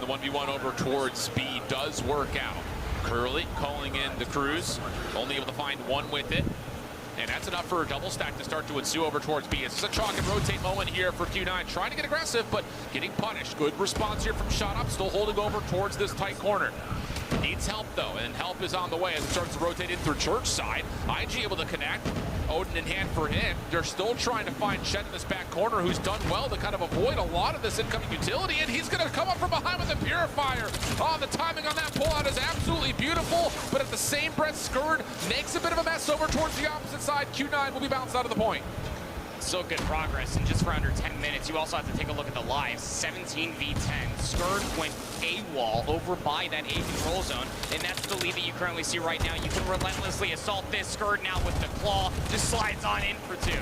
the 1v1 over towards B does work out. Curly calling in the cruise, only able to find one with it. And that's enough for a double stack to start to ensue over towards B. It's a chalk and rotate moment here for Q9. Trying to get aggressive, but getting punished. Good response here from Shot Up, still holding over towards this tight corner. Needs help though, and help is on the way as it starts to rotate in through church side. IG able to connect. Odin in hand for him. They're still trying to find Shen in this back corner, who's done well to kind of avoid a lot of this incoming utility, and he's going to come up from behind with a Purifier. Oh, the timing on that pullout is absolutely beautiful, but at the same breath, Skird makes a bit of a mess over towards the opposite side. Q9 will be bounced out of the point. So good progress, and just for under 10 minutes, you also have to take a look at the lives. 17 v 10. Skird went AWOL over by that A control zone, and that's the lead that you currently see right now. You can relentlessly assault this. Skird now with the claw just slides on in for 2.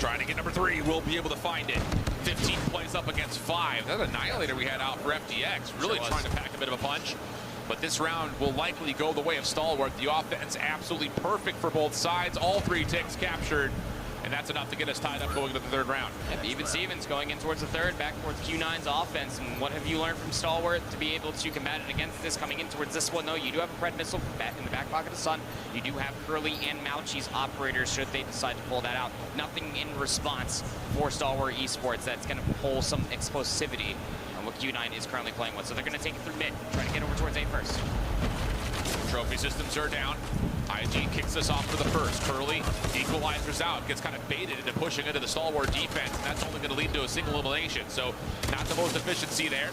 Trying to get number 3, will be able to find it. 15 plays up against 5. That Annihilator we had out for FDX, really trying to pack a bit of a punch. But this round will likely go the way of Stalwart. The offense absolutely perfect for both sides. All 3 ticks captured. And that's enough to get us tied up going into the 3rd round. Yep, even Stevens going in towards the 3rd, back towards Q9's offense. And what have you learned from Stalwart to be able to combat it against this coming in towards this one, though? You do have a Pred missile in the back pocket of Sun. You do have Curly and Mauchi's operators should they decide to pull that out. Nothing in response for Stalwart Esports that's going to pull some explosivity on what Q9 is currently playing with. So they're going to take it through mid, trying to get over towards A first. Trophy systems are down. IG kicks us off for the first. Curly equalizers out, gets kind of baited into pushing into the Stalwart defense, and that's only going to lead to a single elimination. So not the most efficiency there.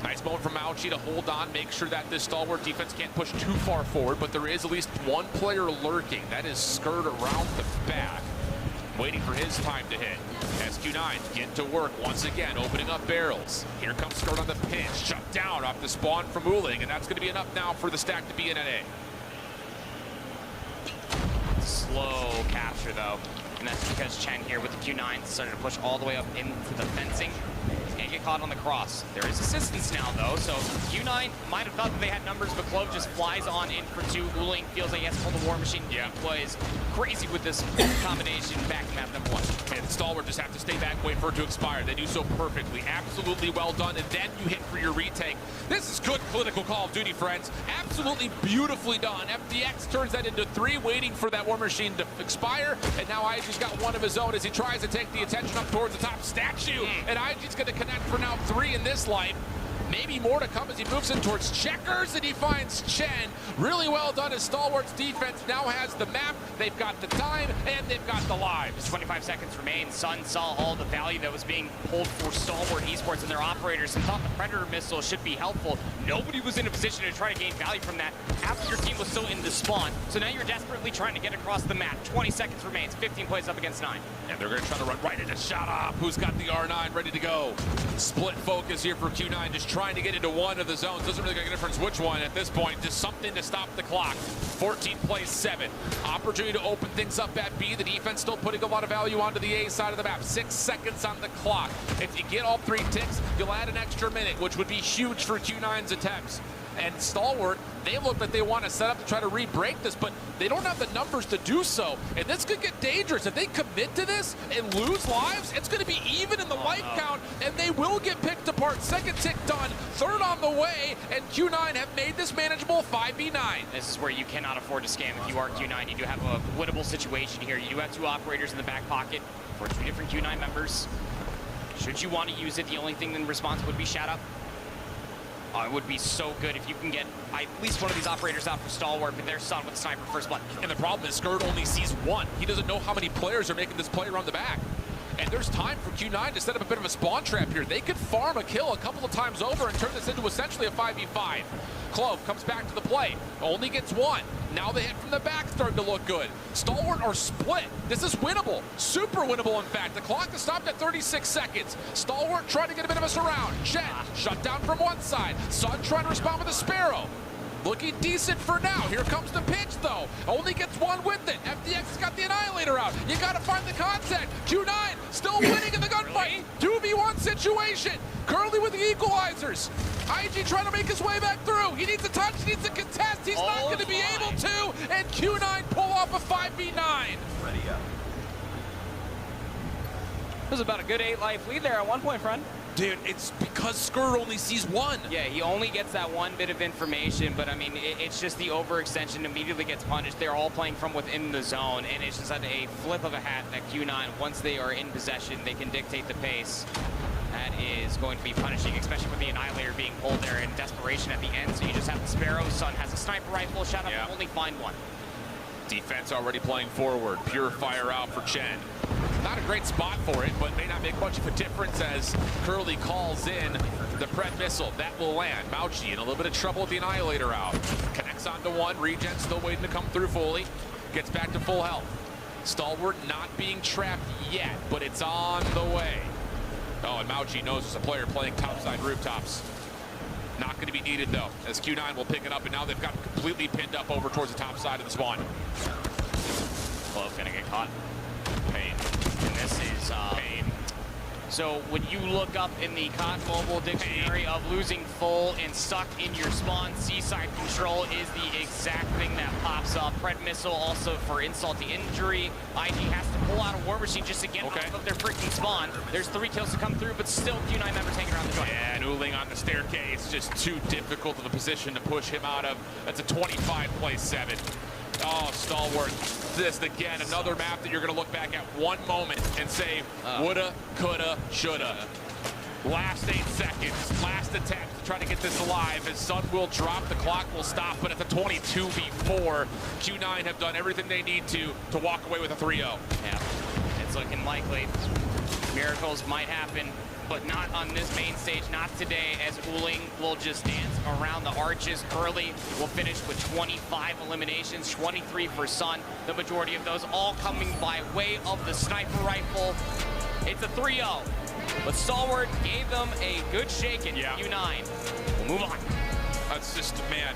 Nice moment from Mauchi to hold on, make sure that this Stalwart defense can't push too far forward, but there is at least one player lurking. That is Skird around the back, waiting for his time to hit. As Q9 get to work once again, opening up barrels. Here comes Skird on the pinch, shut down off the spawn from Uling, and that's going to be enough now for the stack to be in at A. Slow capture though, and that's because Chen here with the Q9 started to push all the way up into the fencing and get caught on the cross. There is assistance now though, so Q9 might have thought that they had numbers, but Clove just flies on in for 2. Uling feels like he has to pull the War Machine. Yeah, plays crazy with this combination back map number 1. And Stalwart just have to stay back, wait for it to expire. They do so perfectly, absolutely well done, and then you hit for your retake. This is good political Call of Duty, friends. Absolutely beautifully done. FDX turns that into 3, waiting for that War Machine to expire, and now IG's got one of his own as he tries to take the attention up towards the top statue, and IG's going to connect for now 3 in this life. Maybe more to come as he moves in towards Checkers, and he finds Chen. Really well done as Stalwart's defense now has the map, they've got the time, and they've got the lives. 25 seconds remain. Sun saw all the value that was being pulled for Stalwart Esports and their operators and thought the Predator missile should be helpful. Nobody was in a position to try to gain value from that after your team was still in the spawn. So now you're desperately trying to get across the map. 20 seconds remains, 15 plays up against 9. And they're going to try to run right into Shot Up, who's got the R9 ready to go. Split focus here for Q9, just trying to get into one of the zones. Doesn't really make a difference which one at this point. Just something to stop the clock. 14 plays 7. Opportunity to open things up at B. The defense still putting a lot of value onto the A side of the map. 6 seconds on the clock. If you get all 3 ticks, you'll add an extra minute, which would be huge for Q9's attempts. And Stalwart, they look like they want to set up to try to re-break this, but they don't have the numbers to do so. And this could get dangerous. If they commit to this and lose lives, it's going to be even in the life count, and they will get picked apart. 2nd tick done, 3rd on the way, and Q9 have made this manageable 5v9. This is where you cannot afford to scam if you are Q9. You do have a winnable situation here. You do have 2 operators in the back pocket for 2 different Q9 members. Should you want to use it, the only thing in response would be Shut Up. It would be so good if you can get at least one of these operators out for Stalwart, but there's Sun with Sniper first blood. And the problem is Skird only sees 1. He doesn't know how many players are making this play around the back. And there's time for Q9 to set up a bit of a spawn trap here. They could farm a kill a couple of times over and turn this into essentially a 5v5. Clove comes back to the play, only gets 1. Now the hit from the back starting to look good. Stalwart are split. This is winnable, super winnable in fact. The clock is stopped at 36 seconds. Stalwart trying to get a bit of a surround. Chen shut down from one side. Sun trying to respond with a Sparrow. Looking decent for now. Here comes the pitch though. Only gets 1 with it. FDX has got the Annihilator out. You gotta find the contact. Q9 still winning in the gunfight. 2v1 situation. Curly with the equalizers. IG trying to make his way back through. He needs a touch, he needs a contest. He's not going to be able to. And Q9 pull off a 5v9. Ready up. It was about a good 8 life lead there at one point, friend. Dude, it's because Skrr only sees one. Yeah, he only gets that one bit of information, but I mean, it's just the overextension immediately gets punished. They're all playing from within the zone, and it's just at a flip of a hat that Q9, once they are in possession, they can dictate the pace. That is going to be punishing, especially with the Annihilator being pulled there in desperation at the end. So you just have the Sparrow. Sun has a sniper rifle, shot up, and only find one. Defense already playing forward. Purifier out for Chen. Not a great spot for it, but may not make much of a difference as Curly calls in the Pred missile. That will land. Mauchi in a little bit of trouble with the Annihilator out. Connects onto one. Regen still waiting to come through fully. Gets back to full health. Stalwart not being trapped yet, but it's on the way. Oh, and Mauchi knows there's a player playing topside rooftops. Not going to be needed, though, as Q9 will pick it up, and now they've got completely pinned up over towards the top side of the spawn. Clove going to get caught. Pain. And this is Pain. So when you look up in the COD Mobile dictionary of losing full and stuck in your spawn, seaside control is the exact thing that pops up. Pred missile also for insult to injury. IG has to pull out a War Machine just to get off of their freaking spawn. There's 3 kills to come through, but still Q9 members hanging around the joint. Yeah, and Uling on the staircase, just too difficult of a position to push him out of. That's a 25 play 7. Oh, Stalwart. This, again, another map that you're going to look back at one moment and say, woulda, coulda, shoulda. Last 8 seconds, last attempt to try to get this alive. As Sun will drop, the clock will stop, but it's a 22 before. Q9 have done everything they need to walk away with a 3-0. Yeah, it's looking likely. Miracles might happen, but not on this main stage, not today, as Uling will just dance around the arches. Curly will finish with 25 eliminations, 23 for Sun. The majority of those all coming by way of the sniper rifle. It's a 3-0, but Stalwart gave them a good shaking. Q9 will move on. That's just, man,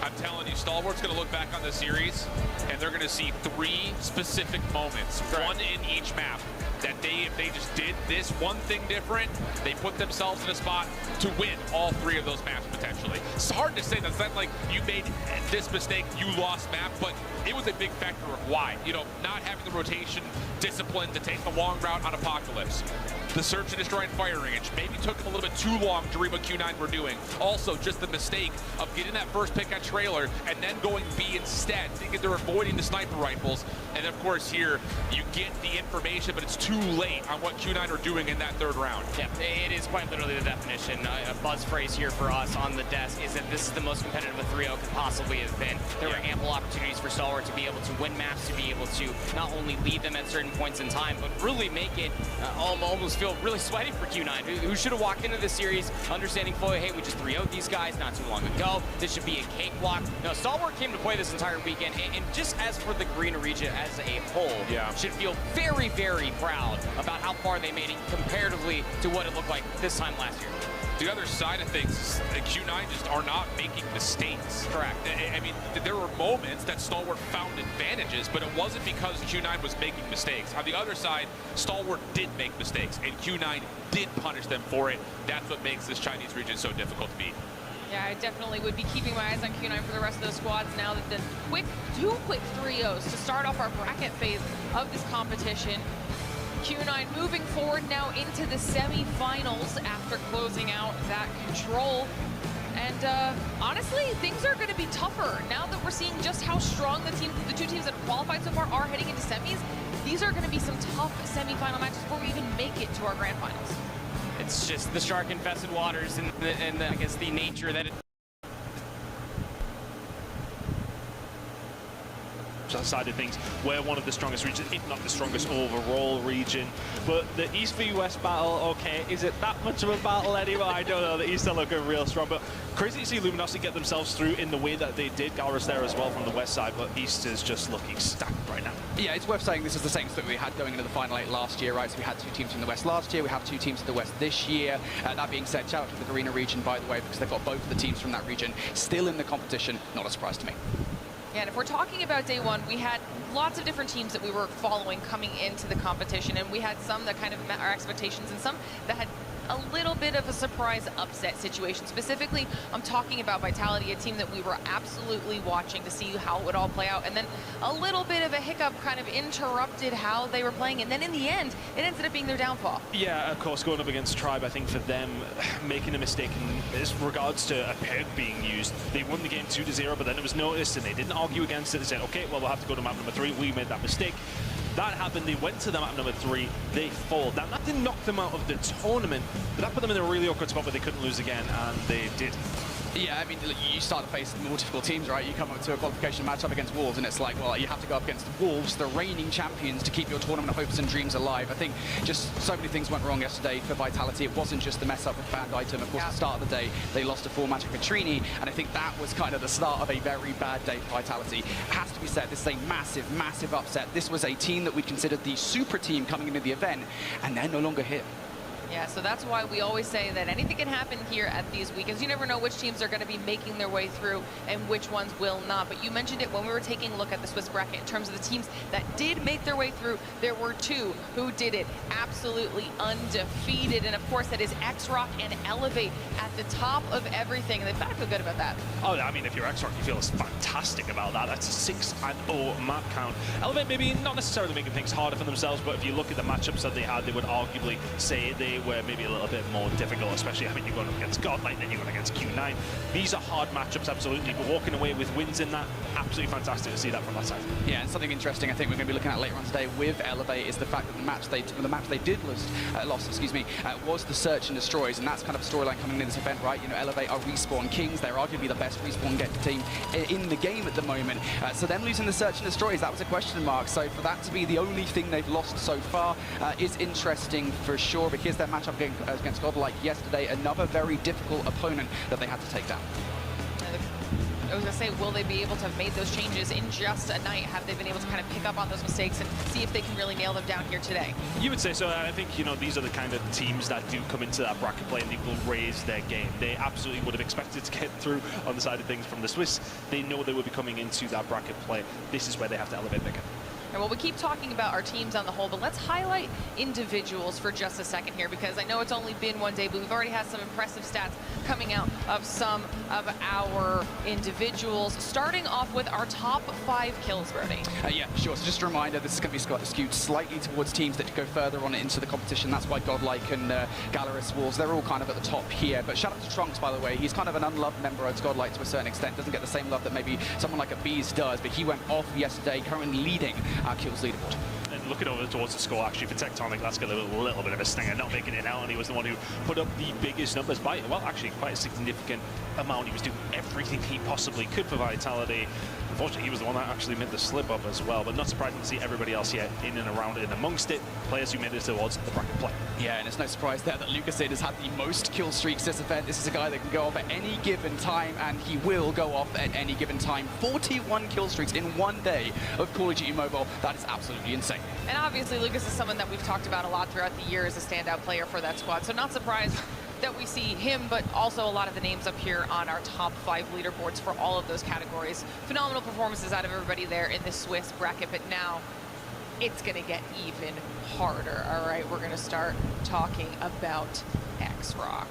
I'm telling you, Stalwart's going to look back on this series, and they're going to see 3 specific moments, one in each map, that if they just did this one thing different, they put themselves in a spot to win all 3 of those maps potentially. It's hard to say. That's not like you made this mistake, you lost map, but it was a big factor of why. You know, not having the rotation discipline to take the long route on Apocalypse. The search and destroy and fire range maybe took a little bit too long to read what Q9 were doing. Also, just the mistake of getting that first pick at trailer and then going B instead, thinking they're avoiding the sniper rifles. And of course here, you get the information, but it's too late on what Q9 are doing in that 3rd round. Yeah, it is quite literally the definition. A buzz phrase here for us on the desk is that this is the most competitive a 3-0 could possibly have been. There were ample opportunities for Stalwart to be able to win maps, to be able to not only lead them at certain points in time, but really make it almost feel really sweaty for Q9, who should have walked into this series understanding fully, hey, we just 3-0'd these guys not too long ago. This should be a cakewalk. No, Stalwart came to play this entire weekend, and just as for the Green region as a whole, should feel very, very proud about how far they made it comparatively to what it looked like this time last year. The other side of things is that Q9 just are not making mistakes. Correct. I mean, there were moments that Stalwart found advantages, but it wasn't because Q9 was making mistakes. On the other side, Stalwart did make mistakes, and Q9 did punish them for it. That's what makes this Chinese region so difficult to beat. Yeah, I definitely would be keeping my eyes on Q9 for the rest of those squads now that the two quick 3-0s to start off our bracket phase of this competition. Q9 moving forward now into the semi-finals after closing out that control. And honestly, things are going to be tougher now that we're seeing just how strong the 2 teams that have qualified so far are heading into semis. These are going to be some tough semi-final matches before we even make it to our grand finals. It's just the shark-infested waters and I guess the nature that it side of things, we're one of the strongest regions, if not the strongest overall region. But the East v West battle, okay, is it that much of a battle anymore? I don't know. The East are looking real strong, but crazy to see Luminosity get themselves through in the way that they did. Galrus there as well from the West side, but East is just looking stacked right now. Yeah, it's worth saying this is the same split we had going into the Final 8 last year, right? So we had 2 teams in the West last year, we have 2 teams in the West this year. That being said, shout out to the Garena region, by the way, because they've got both of the teams from that region still in the competition. Not a surprise to me. Yeah, and if we're talking about day one, we had lots of different teams that we were following coming into the competition, and we had some that kind of met our expectations and some that had a little bit of a surprise upset situation. Specifically, I'm talking about Vitality, a team that we were absolutely watching to see how it would all play out. And then a little bit of a hiccup kind of interrupted how they were playing. And then in the end, it ended up being their downfall. Yeah, of course, going up against Tribe, I think for them, making a mistake in regards to a peg being used, they won the game 2-0, but then it was noticed and they didn't argue against it. They said, okay, well, we'll have to go to map number 3. We made that mistake. That happened, they went to the map number 3, they fall. Now, that didn't knock them out of the tournament, but that put them in a really awkward spot where they couldn't lose again, and they did. Yeah, I mean, you start to face more difficult teams, right? You come up to a qualification matchup against Wolves, and it's like, well, you have to go up against Wolves, the reigning champions, to keep your tournament hopes and dreams alive. I think just so many things went wrong yesterday for Vitality. It wasn't just the mess up with Banned Item. Of course, at the start of the day, they lost to 4 Magic Katrini, and I think that was kind of the start of a very bad day for Vitality. It has to be said, this is a massive, massive upset. This was a team that we considered the super team coming into the event, and they're no longer here. Yeah, so that's why we always say that anything can happen here at these weekends. You never know which teams are going to be making their way through and which ones will not. But you mentioned it when we were taking a look at the Swiss bracket in terms of the teams that did make their way through. There were 2 who did it absolutely undefeated. And of course, that is X-Rock and Elevate at the top of everything. And they've got to feel good about that. Oh, I mean, if you're X-Rock, you feel fantastic about that. That's a 6-0 map count. Elevate maybe not necessarily making things harder for themselves, but if you look at the matchups that they had, they would arguably say they were maybe a little bit more difficult, especially, I mean, you're going up against Godlight, then you're going against Q9. These are hard matchups, absolutely, but walking away with wins in that, absolutely fantastic to see that from that side. Yeah, and something interesting I think we're going to be looking at later on today with Elevate is the fact that the match they did lose, was the Search and Destroys, and that's kind of a storyline coming into this event, right? You know, Elevate are Respawn Kings. They're arguably the best Respawn team in the game at the moment. So them losing the Search and Destroys, that was a question mark. So for that to be the only thing they've lost so far is interesting for sure, because their matchup against Godlight yesterday, another very difficult opponent that they had to take down. I was going to say, will they be able to have made those changes in just a night? Have they been able to kind of pick up on those mistakes and see if they can really nail them down here today? You would say so. I think, you know, these are the kind of teams that do come into that bracket play and they will raise their game. They absolutely would have expected to get through on the side of things from the Swiss. They know they would be coming into that bracket play. This is where they have to elevate their game. Well, we keep talking about our teams on the whole, but let's highlight individuals for just a second here, because I know it's only been one day, but we've already had some impressive stats coming out of some of our individuals, starting off with our top 5 kills, Brody. Yeah, sure. So just a reminder, this is going to be skewed slightly towards teams that go further on into the competition. That's why Godlike and Gallerus Wolves, they're all kind of at the top here. But shout out to Trunks, by the way. He's kind of an unloved member of Godlike to a certain extent. Doesn't get the same love that maybe someone like a Bees does, but he went off yesterday, currently leading our kills leaderboard. And looking over towards the score, actually, for Tectonic, that's got a little bit of a stinger, not making it out, and he was the one who put up the biggest numbers by, well, actually, quite a significant amount. He was doing everything he possibly could for Vitality. Unfortunately, he was the one that actually made the slip up as well, but not surprising to see everybody else here in and around it and amongst it, players who made it towards the bracket play. Yeah, and it's no surprise there that Lucasade has had the most kill streaks this event. This is a guy that can go off at any given time, and he will go off at any given time. 41 kill streaks in one day of Call of Duty Mobile. That is absolutely insane. And obviously, Lucas is someone that we've talked about a lot throughout the year as a standout player for that squad, so not surprised that we see him, but also a lot of the names up here on our top 5 leaderboards for all of those categories. Phenomenal performances out of everybody there in the Swiss bracket, but now it's going to get even harder. All right, we're going to start talking about X-Rock.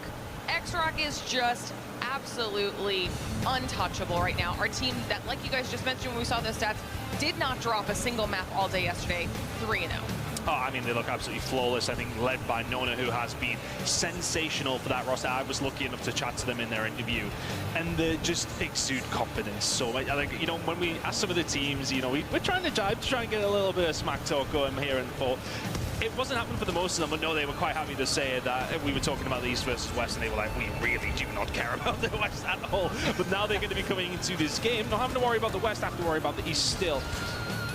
X-Rock is just absolutely untouchable right now. Our team that, like you guys just mentioned when we saw those stats, did not drop a single map all day yesterday, 3-0. Oh, I mean, they look absolutely flawless. I think led by Nona, who has been sensational for that roster. I was lucky enough to chat to them in their interview, and they just exude confidence. So, I think, you know, when we ask some of the teams, you know, we're trying to jive to try and get a little bit of smack talk going here and forth. It wasn't happening for the most of them, but no, they were quite happy to say that. We were talking about the East versus West, and they were like, we really do not care about the West at all. But now they're going to be coming into this game, not having to worry about the West, have to worry about the East still.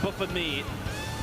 But for me,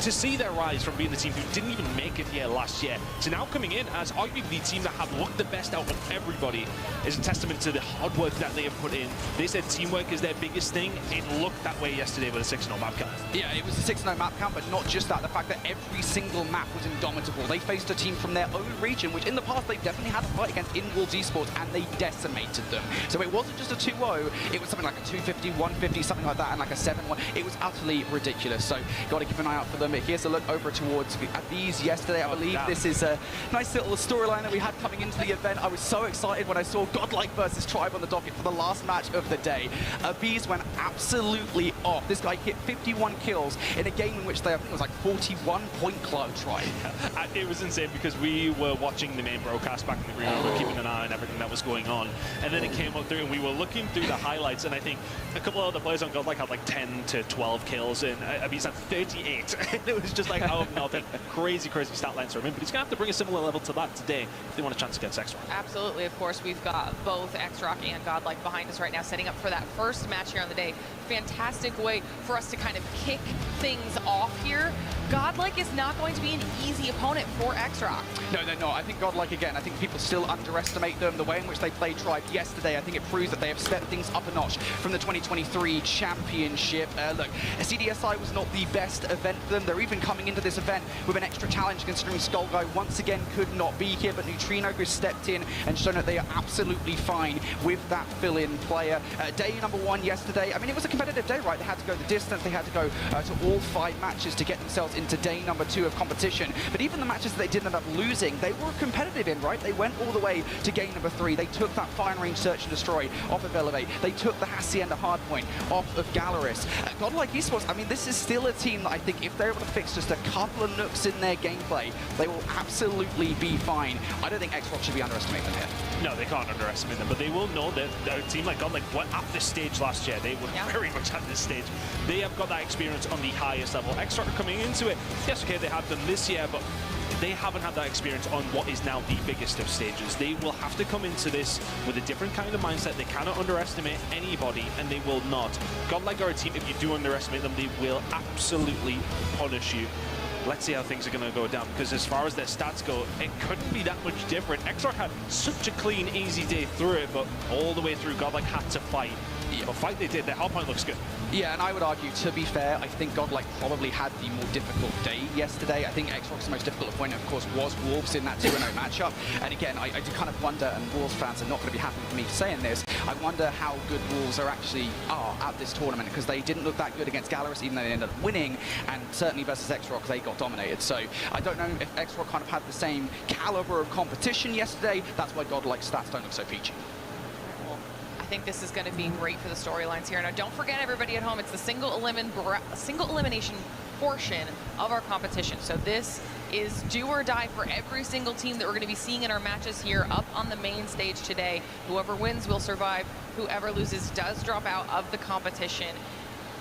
to see their rise from being the team who didn't even make it here last year to now coming in as arguably the team that have looked the best out of everybody is a testament to the hard work that they have put in. They said teamwork is their biggest thing. It looked that way yesterday with a 6-0 map count. Yeah, it was a 6-0 map count, but not just that. The fact that every single map was indomitable. They faced a team from their own region, which in the past they've definitely had a fight against in Wolves Esports, and they decimated them. So it wasn't just a 2-0, it was something like a 250, 150, something like that, and like a 7-1. It was utterly ridiculous. So got to keep an eye out for them. them. Here's a look over towards Abies yesterday. I believe this is a nice little storyline that we had coming into the event. I was so excited when I saw Godlike versus Tribe on the docket for the last match of the day. Abies went absolutely off. This guy hit 51 kills in a game in which they, I think it was like 41-point club Tribe. It was insane because we were watching the main broadcast back in the green room, we were keeping an eye on everything that was going on, and then it came up through and we were looking through the highlights, and I think a couple of other players on Godlike had like 10 to 12 kills, and Abies had 38. It was just like out of nothing. Crazy stat lines from him, but he's going to have to bring a similar level to that today if they want a chance against X-Rock. Absolutely, of course, we've got both X-Rock and Godlike behind us right now, setting up for that first match here on the day. Fantastic way for us to kind of kick things off here. Godlike is not going to be an easy opponent for X-Rock. No, they're not. I think Godlike, again, I think people still underestimate them. The way in which they played Tribe yesterday, I think it proves that they have stepped things up a notch from the 2023 championship. Look, CDSI was not the best event for them. They're even coming into this event with an extra challenge considering Skullguy once again could not be here, but Neutrino has stepped in and shown that they are absolutely fine with that fill-in player. Day number 1 yesterday, I mean, it was a competitive day, right? They had to go the distance, they had to go to all 5 matches to get themselves into day number 2 of competition. But even the matches that they did end up losing, they were competitive in, right? They went all the way to game number 3. They took that fine range search and destroy off of Elevate. They took the Hacienda hardpoint off of Galaris. Godlike Esports, I mean, this is still a team that I think if they're able to fix just a couple of nooks in their gameplay, they will absolutely be fine. I don't think X-Rock should be underestimated here. No, they can't underestimate them, but they will know that a team like Godlike went at this stage last year. They were very much at this stage. They have got that experience on the highest level. X-Rock are coming into it. Yes, okay, they have done this year, but they haven't had that experience on what is now the biggest of stages. They will have to come into this with a different kind of mindset. They cannot underestimate anybody, and they will not. Godlike are a team, if you do underestimate them, they will absolutely punish you. Let's see how things are going to go down, because as far as their stats go, it couldn't be that much different. X-Rock had such a clean, easy day through it, but all the way through, Godlike had to fight. But fight they did. Their hardpoint looks good. Yeah, and I would argue, to be fair, I think Godlike probably had the more difficult day yesterday. I think X-Rock's most difficult opponent, of course, was Wolves in that 2-0 matchup. And again, I do kind of wonder, and Wolves fans are not going to be happy with me saying this, I wonder how good Wolves are actually at this tournament, because they didn't look that good against Galaris, even though they ended up winning, and certainly versus X-Rock, they got dominated. So I don't know if X-Rock kind of had the same caliber of competition yesterday. That's why Godlike's stats don't look so peachy. I think this is going to be great for the storylines here. Now, don't forget, everybody at home, it's the single elimination portion of our competition. So this is do or die for every single team that we're going to be seeing in our matches here up on the main stage today. Whoever wins will survive. Whoever loses does drop out of the competition.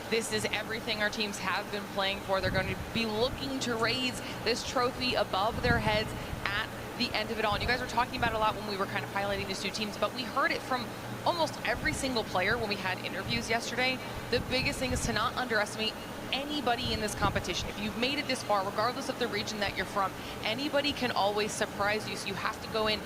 This is everything our teams have been playing for. They're going to be looking to raise this trophy above their heads at the end of it all. And you guys were talking about it a lot when we were kind of highlighting these 2 teams, but we heard it from almost every single player when we had interviews yesterday. The biggest thing is to not underestimate anybody in this competition. If you've made it this far, regardless of the region that you're from, anybody can always surprise you, so you have to go in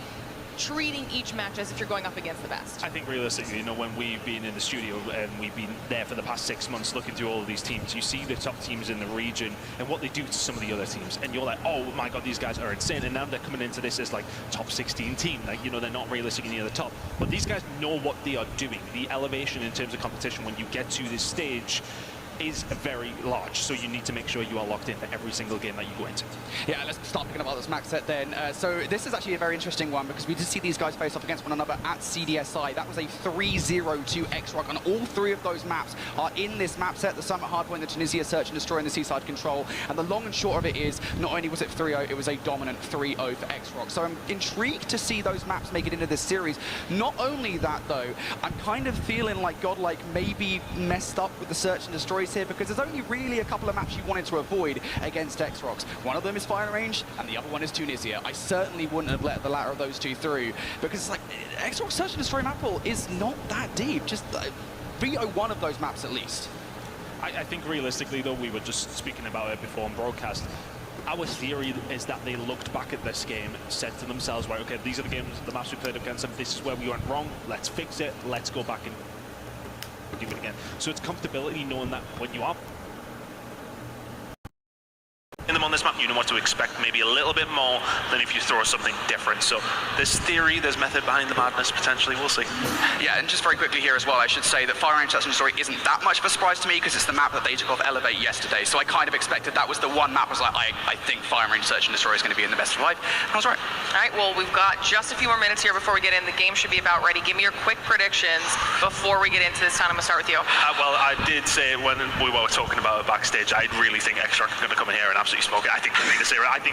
treating each match as if you're going up against the best. I think realistically, you know, when we've been in the studio and we've been there for the past 6 months looking through all of these teams, you see the top teams in the region and what they do to some of the other teams, and you're like, oh my god, these guys are insane. And now they're coming into this as like top 16 team, like, you know, they're not realistically near the top, but these guys know what they are doing. The elevation in terms of competition when you get to this stage is very large, so you need to make sure you are locked in for every single game that you go into. Yeah, let's start picking about this max set then. So this is actually a very interesting one, because we did see these guys face off against one another at CDSI. That was a 3-0 to X-Rock, and all 3 of those maps are in this map set: the Summit Hardpoint, the Tunisia Search and Destroy, and the Seaside Control. And the long and short of it is, not only was it 3-0, it was a dominant 3-0 for X-Rock. So I'm intrigued to see those maps make it into this series. Not only that, though, I'm kind of feeling like Godlike maybe messed up with the Search and Destroys here, because there's only really a couple of maps you wanted to avoid against X-Rocks. One of them is Fire Range, and the other one is Tunisia. I certainly wouldn't have let the latter of those 2 through, because it's like, X-Rock Search and Destroy map pool is not that deep. Just veto one of those maps at least. I think realistically, though, we were just speaking about it before on broadcast. Our theory is that they looked back at this game, said to themselves, right, okay, these are the games, the maps we played against them, this is where we went wrong, let's fix it, let's go back and do it again. So it's comfortability knowing that when you are in them on this map, you know what to expect, maybe a little bit more than if you throw something different. So there's theory, there's method behind the madness, potentially, we'll see. Yeah, and just very quickly here as well, I should say that Fire Range Search and Destroy isn't that much of a surprise to me because it's the map that they took off Elevate yesterday. So I kind of expected that was the one map. I was like, I think Fire Range Search and Destroy is going to be in the best of 5. And I was right. All right, well, we've got just a few more minutes here before we get in. The game should be about ready. Give me your quick predictions before we get into this. Time, I'm going to start with you. Well, I did say when we were talking about it backstage, I really think Extract are going to come in here and absolutely smoke it. I think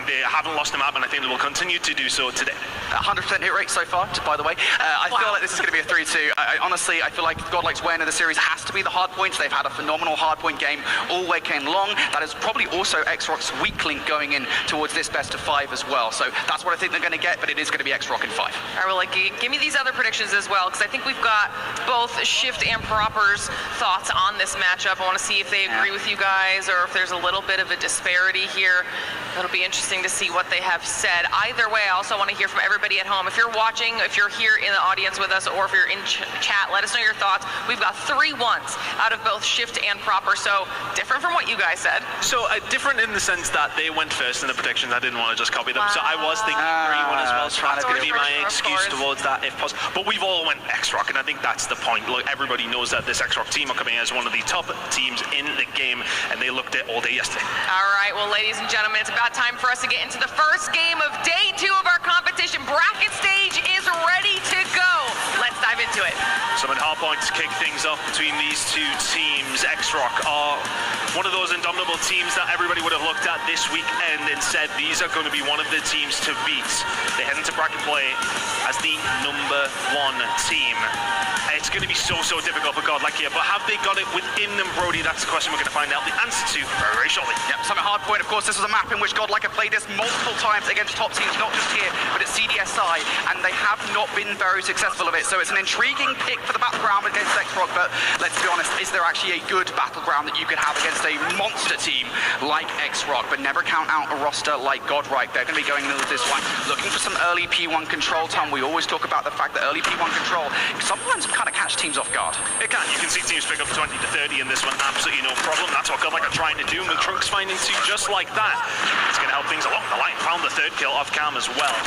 they haven't lost the map, and I think they will continue to do so today. 100% hit rate so far, by the way. I feel like this is going to be a 3-2. Honestly, I feel like Godlike's way into the series has to be the hard points. They've had a phenomenal hard point game all weekend long. That is probably also X-Rock's weak link going in towards this best of 5 as well. So that's what I think they're going to get, but it is going to be X-Rock in 5. All right, well, give me these other predictions as well, because I think we've got both Shift and Proper's thoughts on this matchup. I want to see if they agree with you guys or if there's a little bit of a disparity here. It'll be interesting to see what they have said. Either way, I also want to hear from everybody at home. If you're watching, if you're here in the audience with us, or if you're in chat, let us know your thoughts. We've got 3 1s out of both Shift and Proper, so different from what you guys said. So different in the sense that they went first in the predictions. I didn't want to just copy them. So I was thinking 3-1 as well. So that's going to be my excuse towards that if possible. But we've all went X-Rock, and I think that's the point. Look, everybody knows that this X-Rock team are coming as one of the top teams in the game, and they looked at all day yesterday. All right, well, ladies and gentlemen, it's about time for us to get into the first game of day 2 of our competition. Bracket stage is ready to go. Let's dive into it. Some hard points to kick things off between these two teams. X-Rock are one of those indomitable teams that everybody would have looked at this weekend and said these are going to be one of the teams to beat. They head into bracket play as the #1 team. It's going to be so difficult for Godlike here, but have they got it within them, Brody? That's the question we're going to find out the answer to very shortly. Yep, Summit Hardpoint, of course, this was a map in which Godlike have played this multiple times against top teams, not just here, but at CDSI, and they have not been very successful of it. So it's an intriguing pick for the battleground against X-Rock, but let's be honest, is there actually a good battleground that you could have against a monster team like X-Rock? But never count out a roster like Godlike. They're going to be going into this one looking for some early P1 control, Tom. We always talk about the fact that early P1 control sometimes kind of catch teams off guard. It can. You can see teams pick up 20 to 30 in this one, absolutely no problem. That's what Godlike are trying to do, and with Trunks finding 2 just like that, it's going to help things along the line. Found the 3rd kill off cam as well.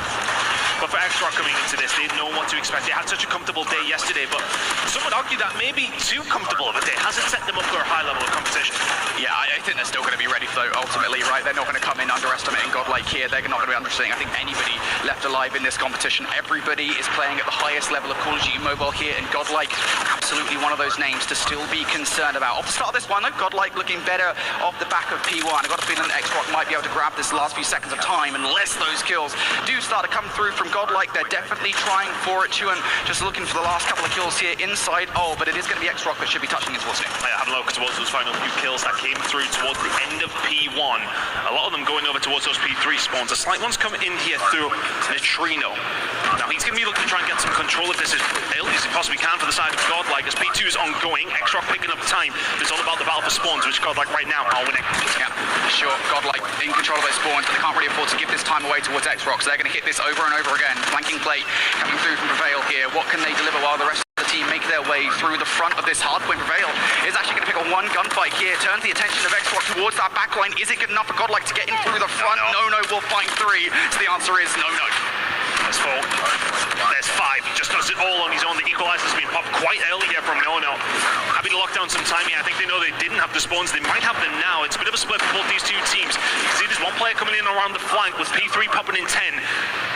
But for X-Rock coming into this, they know what to expect. They had such a comfortable day yesterday, but some would argue that maybe too comfortable of a day hasn't set them up for a high level of competition. Yeah, I think they're still going to be ready for though, ultimately, right? They're not going to come in underestimating Godlike here. They're not going to be underestimating, I think, anybody left alive in this competition. Everybody is playing at the highest level of Call of Duty Mobile here, and Godlike, absolutely one of those names to still be concerned about. Off the start of this one, though, Godlike looking better off the back of P1. I've got a feeling that X-Rock might be able to grab this last few seconds of time unless those kills do start to come through from Godlike. They're definitely trying for it, Chuan, just looking for the last couple of kills here inside. Oh, but it is going to be X-Rock that should be touching it towards him. I have a look towards those final few kills that came through towards the end of P1. A lot of them going over towards those P3 spawns. A slight one's coming in here through Neutrino. Now he's going to be looking to try and get some control of this as early as he possibly can for the side of Godlike as P2 is ongoing. X-Rock picking up time. It's all about the battle for spawns, which Godlike right now are winning. Yeah, sure. Godlike in control of those spawns, but they can't really afford to give this time away towards X-Rock, so they're going to hit this over and over again. Flanking plate coming through from Prevail here. What can they deliver while the rest of the team make their way through the front of this hardpoint? Prevail is actually going to pick a 1 gunfight here. Turns the attention of X-Rock towards that backline. Is it good enough for Godlike to get in through the front? No, we'll find 3. So the answer is no. There's 4. There's 5. He just does it all on his own. The equalizer's been popped quite early here from No. Happy to lock down some time here. I think they know they didn't have the spawns. They might have them now. It's a bit of a split for both these two teams. You can see there's one player coming in around the flank with P3 popping in 10.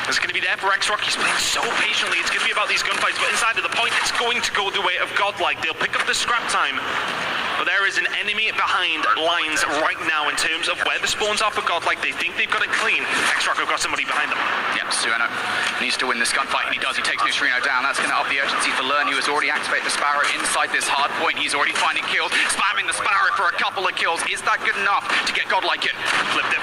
It's going to be there for X-Rock. He's playing so patiently. It's going to be about these gunfights, but inside of the point, it's going to go the way of Godlike. They'll pick up the scrap time. But there is an enemy behind lines right now in terms of where the spawns are for Godlike. They think they've got it clean. X-Rock have got somebody behind them. Yep, Sueno needs to win this gunfight, and he does. He takes Neutrino down. That's going to up the urgency for Learn, who has already activated the Sparrow inside this hard point. He's already finding kills, spamming the Sparrow for a couple of kills. Is that good enough to get Godlike in? Flipped it.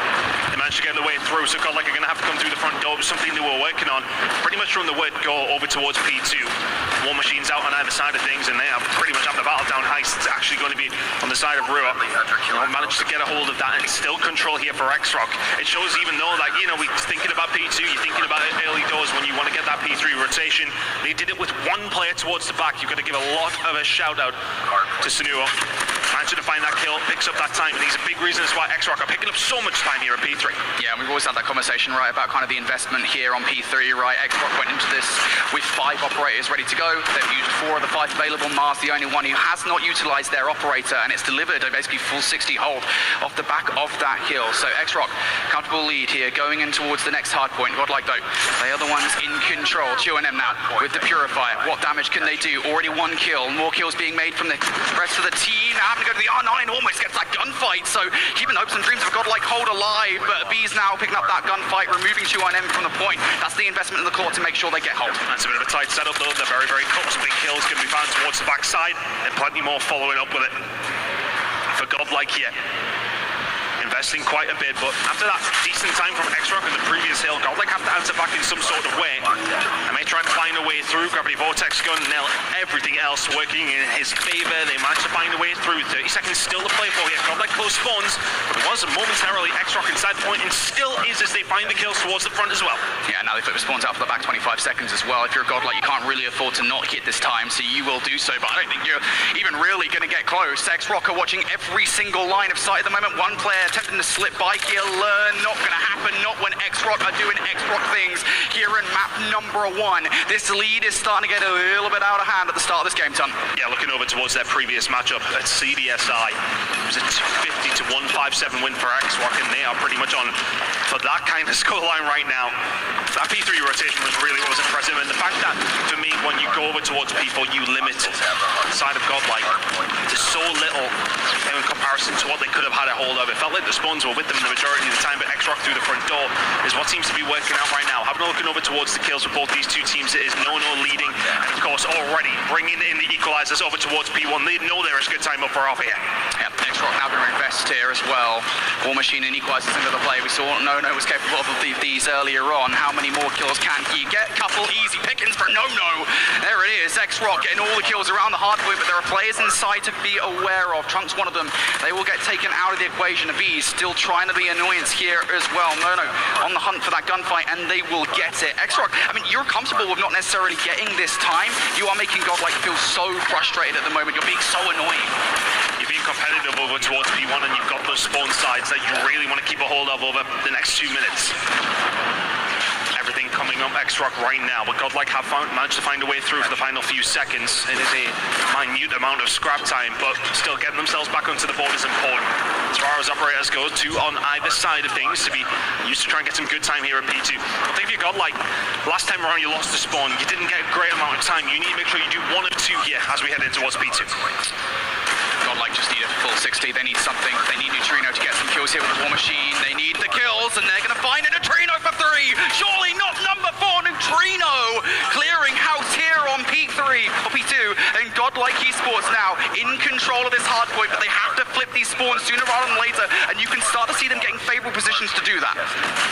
They managed to get the way through, so Godlike are going to have to come through the front door. It was something they were working on pretty much from the word go over towards P2. War Machine's out on either side of things, and they are pretty much having the battle down. Heist is actually going to be on the side of Rua. Managed to get a hold of that and still control here for X-Rock. It shows even though that, we're thinking about P2, you're thinking about it early doors when you want to get that P3 rotation. They did it with 1 player towards the back. You've got to give a lot of a shout out to Sunuo. Managed managing to find that kill, picks up that time, and he's a big reason as why X-Rock are picking up so much time here at P3. Yeah, and we've always had that conversation, right, about kind of the investment here on P3, right? X-Rock went into this with 5 operators ready to go. They've used 4 of the 5 available. Mars the only one who has not utilized their operator, and it's delivered a basically full 60 hold off the back of that kill. So X-Rock, comfortable lead here, going in towards the next hard point. Godlike though, they are the ones in control. QNM now with the Purifier. What damage can they do? Already 1 kill. More kills being made from the rest of the team. Now having to go to the R9, almost gets that gunfight. So keeping hopes and dreams of a Godlike hold alive, but B's now picking up that gunfight, removing 2NM from the point. That's the investment in the core to make sure they get hold. That's a bit of a tight setup though. They're very, very close. Big kills can be found towards the backside, and plenty more following up with it for Godlike here. Investing quite a bit, but after that decent time from X-Rock in the previous hill, Godlike have to answer back in some sort of way. And they try and find a way through. Gravity Vortex gun, nail everything else working in his favor. They managed to find a way through. 30 seconds still to play for here. Godlike close spawns. It was momentarily X-Rock inside the point, and still is as they find the kills towards the front as well. Yeah, now they flip the spawns out for the back 25 seconds as well. If you're a Godlike, you can't really afford to not hit this time, so you will do so, but I don't think you're even really going to get close. X-Rock are watching every single line of sight at the moment. One player attempting to slip by here, learn, not going to happen, not when X-Rock are doing X-Rock things here in map number 1. This lead is starting to get a little bit out of hand at the start of this game, Ton. Yeah, looking over towards their previous matchup at CDSI, it was a 250 to 157 win for X-Rock, and they are pretty much on for that kind of scoreline right now. That P3 rotation was really what was impressive, and the fact that, for me, when you go over towards P4, you limit the side of Godlike to so little in comparison to what they could have had a hold of. It felt like the spawns were with them the majority of the time, but X-Rock through the front door is what seems to be working out right now. Having a looking over towards the kills for both these two teams, it is Nono leading, and of course already bringing in the equalizers over towards P1. They know there is good time up for off here. Yep, X-Rock now going to invest here as well. War Machine and equalizers into the play. We saw Nono was capable of these earlier on. How many more kills can he get? Couple easy pickings for Nono. There it is, X-Rock getting all the kills around the hard point, but there are players inside to be aware of. Trunks one of them. They will get taken out of the equation. B's still trying to be annoyance here as well. Nono on the hunt for that gunfight, and they will get it. X-Rock, I mean, you're comfortable with not necessarily getting this time. You are making Godlike feel so frustrated at the moment. You're being so annoying. You're being competitive over towards P1, and you've got those spawn sides that you really want to keep a hold of over the next 2 minutes. Everything coming up X-Rock right now, but Godlike have managed to find a way through for the final few seconds. It is a minute amount of scrap time, but still getting themselves back onto the board is important. As far as operators go, 2 on either side of things to be used to try and get some good time here at P2. I think if you Godlike, last time around you lost the spawn, you didn't get a great amount of time. You need to make sure you do 1 of 2 here as we head in towards P2. Godlike just need a full 60. They need something. They need Neutrino to get some kills here with the War Machine. They need the kills, and they're going to find a Neutrino for 3. Surely not number 4 Neutrino. Clearing house here on P3 or P2, and Godlike Esports now in control of this hard point, but they have to flip these spawns sooner rather than later, and you can start to see them getting favorable positions to do that.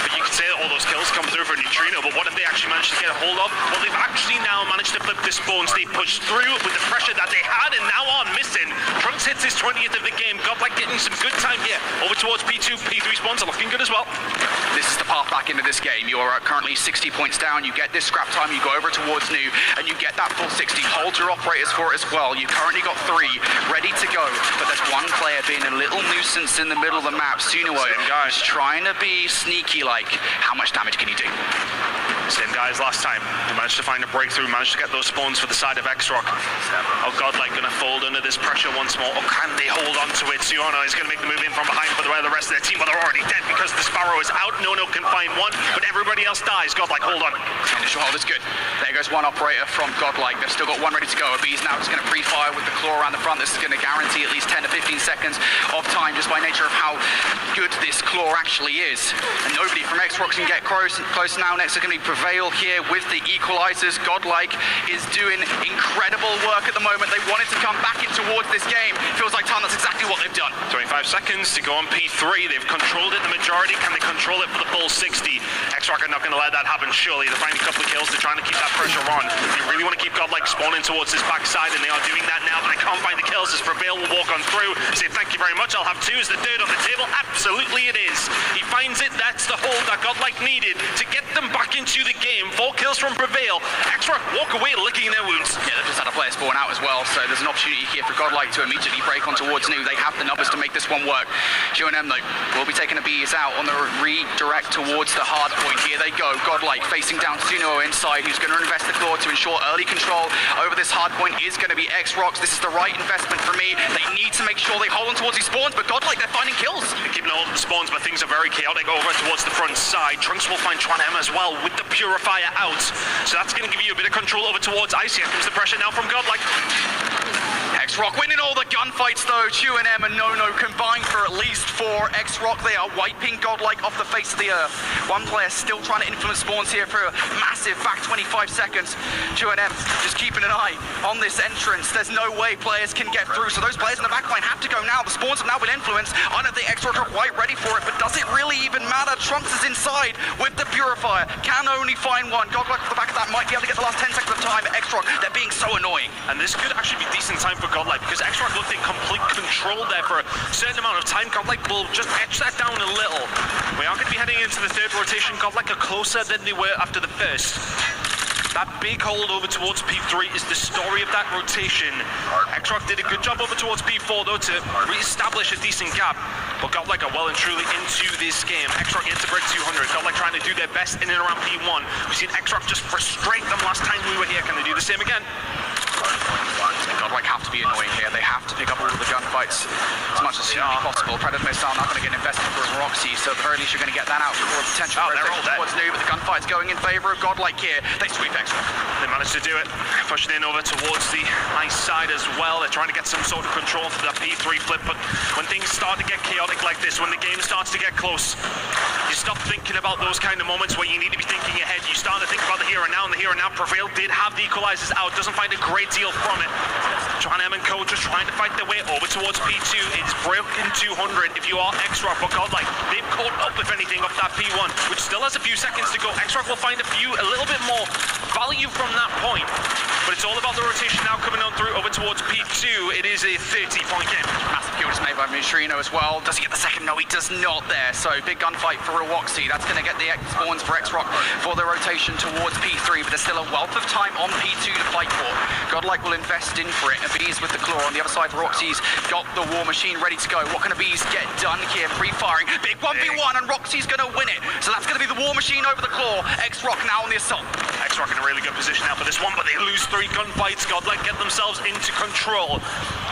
But you can say that all those kills come through for Neutrino, but what have they actually managed to get a hold of? Well, they've actually now managed to flip the spawns. They pushed through with the pressure that they had, and now are missing. Trunks hits his 20th of the game. Godlike getting some good time here. Over towards P2, P3 spawns are looking good as well. This is the path back into this game. You are currently 60 points down. You get this scrap time, you go over towards New, and you get that full 60. Hold your operators for it as well. You've currently got 3 ready to go, but there's one player being a little nuisance in the middle of the map. Sunuo is trying to be sneaky like. How much damage can he do? Same guy as last time. He managed to find a breakthrough, managed to get those spawns for the side of X-Rock. Oh, Godlike going to fold under this pressure once more. Oh, can they hold on to it? Suyono is going to make the move in from behind for the rest of their team, but they're already dead because the Sparrow is out. Nono can find 1, but everybody else dies. Godlike, hold on. Initial hold is good. There goes one operator from Godlike. They've still got 1 ready to go. Abee's now just going to pre-fire with the claw around the front. This is going to guarantee at least 10 to 15 seconds of time just by nature of how good this claw actually is. And nobody from X-Rock can get close now. Next is going to be Prevail here with the equalizers. Godlike is doing incredible work at the moment. They wanted to come back in towards this game. Feels like time, that's exactly what they've done. 25 seconds to go on P3. They've controlled it the majority. Can they control it for the full 60? X-Rock are not going to let that happen, surely. They're finding a couple of kills. They're trying to keep that pressure on. They really want to keep Godlike spawning towards his backside, and they are doing that now, but they can't find the kills as Prevail will walk on through. Say, thank you very much. I'll have 2 as the third on the table. Absolutely it is. He finds it. That's the hold that Godlike needed to get them back into the game. 4 kills from Prevail. X-Rock walk away licking their wounds. Yeah, they've just had a player Fire spawn out as well, so there's an opportunity here for Godlike to immediately break on towards Nu. They have the numbers to make this one work. UNM, though, will be taking a bees out on the redirect towards the hard point. Here they go. Godlike facing down Sunuo inside, who's going to invest the claw to ensure early control over this hard point is going to be X-Rocks. This is the right investment for me. They need to make sure they hold on towards these spawns, but Godlike, they're finding kills. They're keeping hold of the spawns, but things are very chaotic over towards the front side. Trunks will find Tron M as well with the Purifier out. So that's going to give you a bit of control over towards Icy. Here comes the pressure now from Godlike. X-Rock winning all the gunfights though. QNM and Nono combined for at least 4. X-Rock, they are wiping Godlike off the face of the earth. One player still trying to influence spawns here for a massive back 25 seconds. QNM just keeping an eye on this entrance. There's no way players can get through, so those players in the backline have to go now. The spawns have now been influenced. I don't think X-Rock are quite ready for it, but does it really even matter? Trunks is inside with the Purifier. Can only find one. Godlike off the back of that might be able to get the last 10 seconds of time, but X-Rock, they're being so annoying. And this could actually be decent time for Godlike, because X-Rock looked in complete control there for a certain amount of time. Godlike will just edge that down a little. We are going to be heading into the third rotation. Godlike are closer than they were after the first. That big hold over towards P3 is the story of that rotation. X-Rock did a good job over towards P4 though to re-establish a decent gap. But Godlike are well and truly into this game. X-Rock yet to break 200. Godlike trying to do their best in and around P1. We've seen X-Rock just frustrate them last time we were here. Can they do the same again? Godlike have to be annoying here. They have to pick up all of the gunfights as much as humanly possible. Predator missile not going to get invested for Roxy, so at the very least you're going to get that out before potential rotation towards Nu, but the gunfight's going in favor of Godlike here. They sweep X-Rock. They managed to do it. Pushing in over towards the ice side as well. They're trying to get some sort of control for that P3 flip, but when things start to get chaotic like this, when the game starts to get close, you stop thinking about those kind of moments where you need to be thinking ahead. You start to think about the here and now, and the here and now Prevail did have the equalizers out. Doesn't find a great deal from it. Tron M and Co just trying to fight their way over towards P2. It's broken 200 if you are X-Rock, but Godlike, they've caught up if anything off that P1, which still has a few seconds to go. X-Rock will find a little bit more value from that point, but it's all about the rotation now coming on through over towards P2. It is a 30-point game. Massive kill just made by Mushrino as well. Does he get the second? No, he does not there. So big gunfight for Rawoxy. That's going to get the spawns for X-Rock for the rotation towards P3, but there's still a wealth of time on P2 to fight for. Godlike will invest in for it. Abiz with the claw on the other side. Roxy's got the war machine ready to go. What can Abiz get done here? Free-firing. Big 1v1, and Roxy's going to win it. So that's going to be the war machine over the claw. X-Rock now on the assault. X-Rock in a really good position now for this one, but they lose 3 gunfights. Godlike get themselves into control.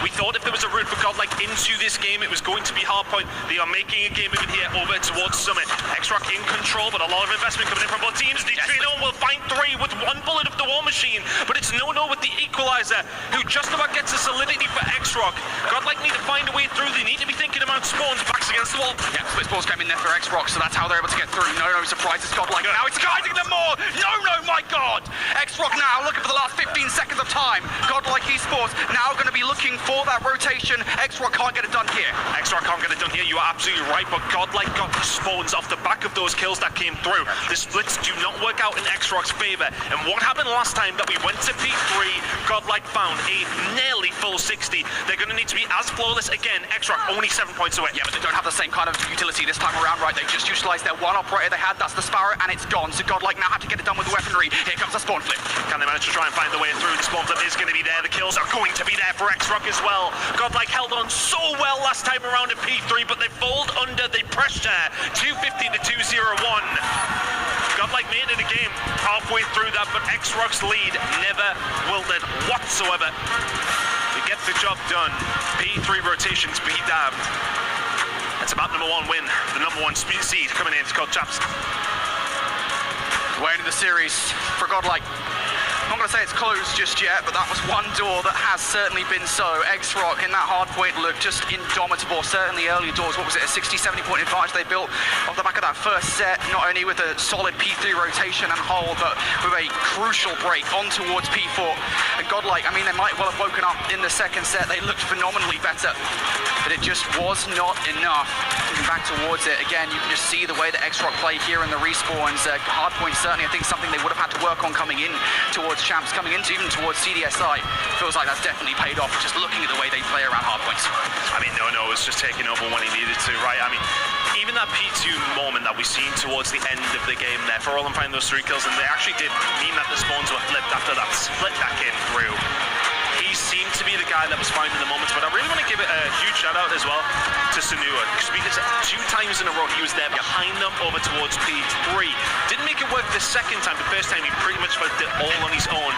We thought if there was a route for Godlike into this game, it was going to be Hardpoint. They are making a game of it here over towards Summit. X-Rock in control, but a lot of investment coming in from both teams. Neutrino will find 3 with 1 bullet of the war machine, but it's Nono with the equalizer, who just about gets a solidity for X-Rock. Godlike need to find a way through. They need to be thinking about spawns, backs against the wall. Yeah, split spawns came in there for X-Rock, so that's how they're able to get through. Nono surprises Godlike. Now it's guiding them more. Nono, my God! X-Rock now looking for the last 15 seconds of time. Godlike Esports now going to be looking for that rotation. X-Rock can't get it done here. X-Rock can't get it done here. You are absolutely right, but Godlike got the spawns off the back of those kills that came through. The splits do not work out in X-Rock's favor. And what happened last time that we went to P3, Godlike found a nearly full 60. They're going to need to be as flawless again. X-Rock only 7 points away. Yeah, but they don't have the same kind of utility this time around, right? They just utilized their one operator they had. That's the Sparrow, and it's gone. So Godlike now have to get it done with the weaponry. Here comes the spawn flip. Can they manage to try and find the way through? The spawn flip is going to be there. The kills are going to be there for X-Rock as well. Godlike held on so well last time around in P3, but they fold under the pressure. 250 to 201. Godlike made it a game halfway through that, but X-Rock's lead never wilted whatsoever. They get the job done. P3 rotations be damned. It's about #1 win. The #1 seed coming in. It's called Chaps. Way into the series for Godlike. I'm not going to say it's closed just yet, but that was one door that has certainly been so. X-Rock in that hard point look just indomitable. Certainly early doors, what was it, a 60-70 point advantage they built off the back of that first set, not only with a solid P3 rotation and hold, but with a crucial break on towards P4. And Godlike, I mean, they might well have woken up in the second set. They looked phenomenally better, but it just was not enough. Moving back towards it, again, you can just see the way that X-Rock play here in the respawns. Hard point certainly, I think, something they would have had to work on coming in towards Champs, coming into even towards CDSI. Feels like that's definitely paid off just looking at the way they play around hard points. I mean, Nono was just taking over when he needed to, right? I mean, even that P2 moment that we seen towards the end of the game there, for all them finding those 3 kills, and they actually did mean that the spawns were flipped after that split that came through. guy that was finding the moments, but I really want to give it a huge shout out as well to Sunua, because 2 times in a row he was there behind them over towards P3. Didn't make it work the second time. The first time he pretty much felt it all on his own.